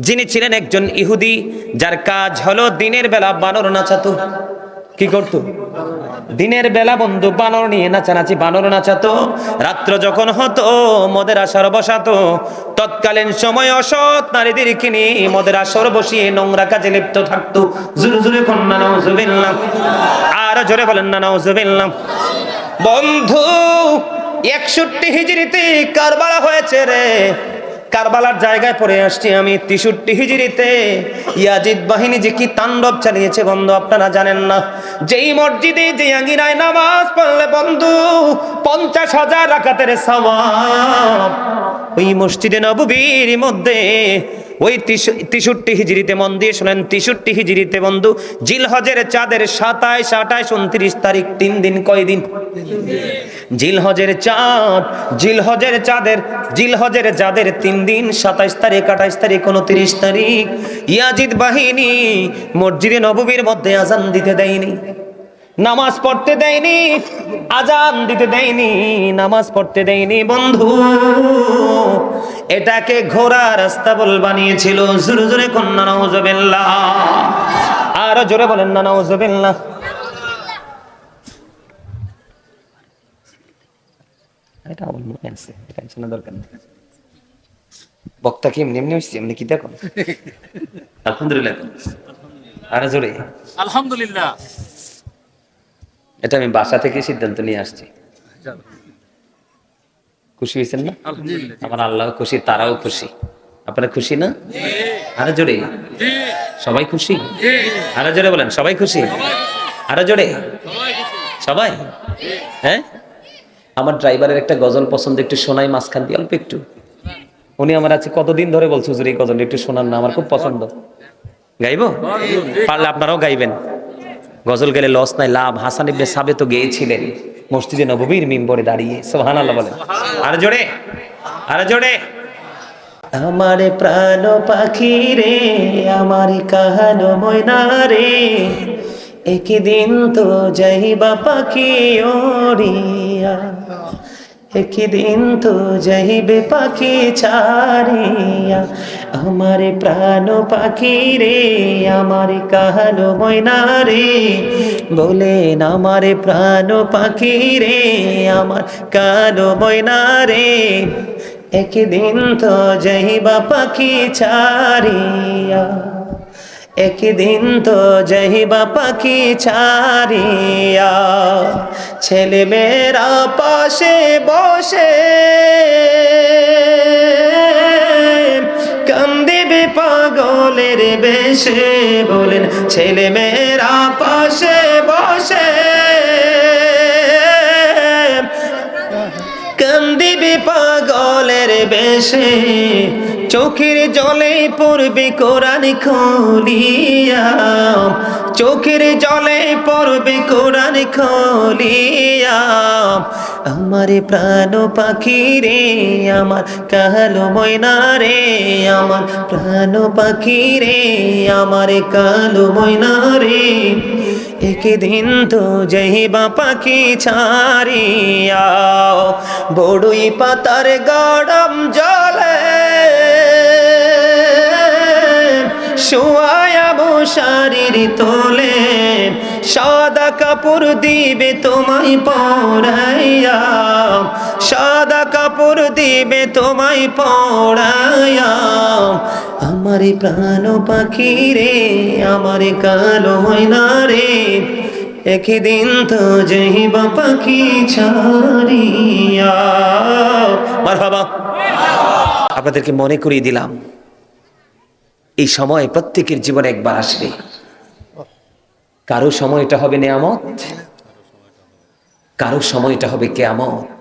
যিনি ছিলেন একজন ইহুদি, যার কাজ হলো দিনের বেলা বানর নাচাতো। কি করতো? দিনের বেলা বন্ধু বানর নিয়ে নাচানাচি, বানর নাচাতো। রাত্র যখন হতো মদের আসর বসাতো। তৎকালীন সময় অসৎ নারীদেরকে নিয়ে মদের আসর বসিয়ে নোংরা কাজে লিপ্ত থাকতো। জোরে জোরে কন্যা নাউজুবিল্লাহ, আর জোরে বলেন না নাউজুবিল্লাহ। বন্ধু 61 হিজরিতে কারবালা হয়েছে রে। কারবালার জায়গায় পড়ে আসছি আমি 63 হিজরিতে। ইয়াজিদ বাহিনী যে কি তাণ্ডব চালিয়েছে বন্ধু আপনারা জানেন না। যেই মসজিদে যে আঙ্গিনায় নামাজ পড়লে বন্ধু 50,000 রাকাতের সওয়াব, ওই মসজিদে নববীর মধ্যে ওই 63 হিজরিতে, মন দিয়ে শুনেন, 63 হিজরিতে বন্ধু জিলহজের চাঁদের 27, 28, 29 তারিখ, 3 দিন। কয় দিন? জিলহজের চাঁদ, জিলহজের চাঁদের 3 দিন, 27 তারিখ, 28 তারিখ, 29 তারিখ ইয়াজিদ বাহিনী মসজিদে নববীর মধ্যে আজান দিতে দেয়নি, নামাজ পড়তে দেয়নি, আজান দিতে দেয়নি, নামাজ পড়তে দেয়নি বন্ধু। এটাকে ঘোড়া রাস্তা বল বানিয়েছিল। জোরে জোরে কন্যা নাউজুবিল্লাহ, আরো জোরে বলেন না নাউজুবিল্লাহ। এটা আমার মনে আছে, টেনশনের দরকার নেই। বক্তা কি এমনি এমনি হইছে, এমনি কি দেখো। আলহামদুলিল্লাহ, আরো জোরে আলহামদুলিল্লাহ। এটা আমি বাসা থেকে সিদ্ধান্ত নিয়ে আসছি। খুশি হয়েছেন না? আমার আল্লাহ খুশি, তারাও খুশি। আপনারা খুশি না? আরো জোরে। সবাই খুশি? আরো জোরে বলেন, সবাই খুশি? আরো জোরে। সবাই? হ্যাঁ। আমার ড্রাইভারের একটা গজল পছন্দ, একটু শোনাই মাঝখান দিয়ে অল্প একটু। উনি আমার আছে কতদিন ধরে বলছে হুজুর এই গজলটা একটু শোনান না, আমার খুব পছন্দ। গাইবো? পারলে আপনারাও গাইবেন। গজল গেলে লস নাই, লাভ। হাসান ইবনে সাবিত তো গেয়েছিলেন মসজিদে নববীর মিম্বরে দাঁড়িয়ে। সুবহানাল্লাহ বলেন। আরে জোরে, আরে জোরে। আমার প্রাণ পাখি রে, আমার কাহানো ময়না রে, একদিন তো যাইবা পাখি ওড়িয়া, একদিন তো যাইবে পাখি ছাড়িয়া। আমার প্রাণ পাখি রে, আমার কাহানো ময়না রে, বলেন আমার প্রাণ পাখি রে, আমার কালো ময়না রে, একদিন তো যাইবা পাখি ছাড়িয়া, একদিন তো যাইবা পাখি ছাড়িয়া। ছেলে মেয়েরা পাশে বসে কান্দিবে পাগলের বেশে, বলেন ছেলে মেয়েরা পাশে বসে কান্দিবে পাগলের বেশে, চোখের জলে পড়বে কোরআন খুলিয়া, চোখের জলে পড়বে কোরআন খুলিয়া। আমার প্রাণ পাখি রে, আমার কালো ময়না রে, আমার প্রাণ পাখি রে, আমার কালো ময়না রে, একদিন তো যাইবা পাখি ছাড়িয়া। বড়ই পাতার গরম জলে শুয়ায়া মশারির তোলে, সাদা কাপড় দিবে তোমায় পরাইয়া, সাদা কাপড় দিবে তোমায় পরাইয়া। আমার প্রাণ পাখি রে, আমার কালো ময়না রে, একদিন তো যাইবা পাখি ছাড়িয়া। মারহাবা। আপনাদেরকে মনে করিয়ে দিলাম এই সময় প্রত্যেকের জীবনে একবার আসবে। কারো সময়টা হবে নেয়ামত, কারো সময়টা হবে কিয়ামত।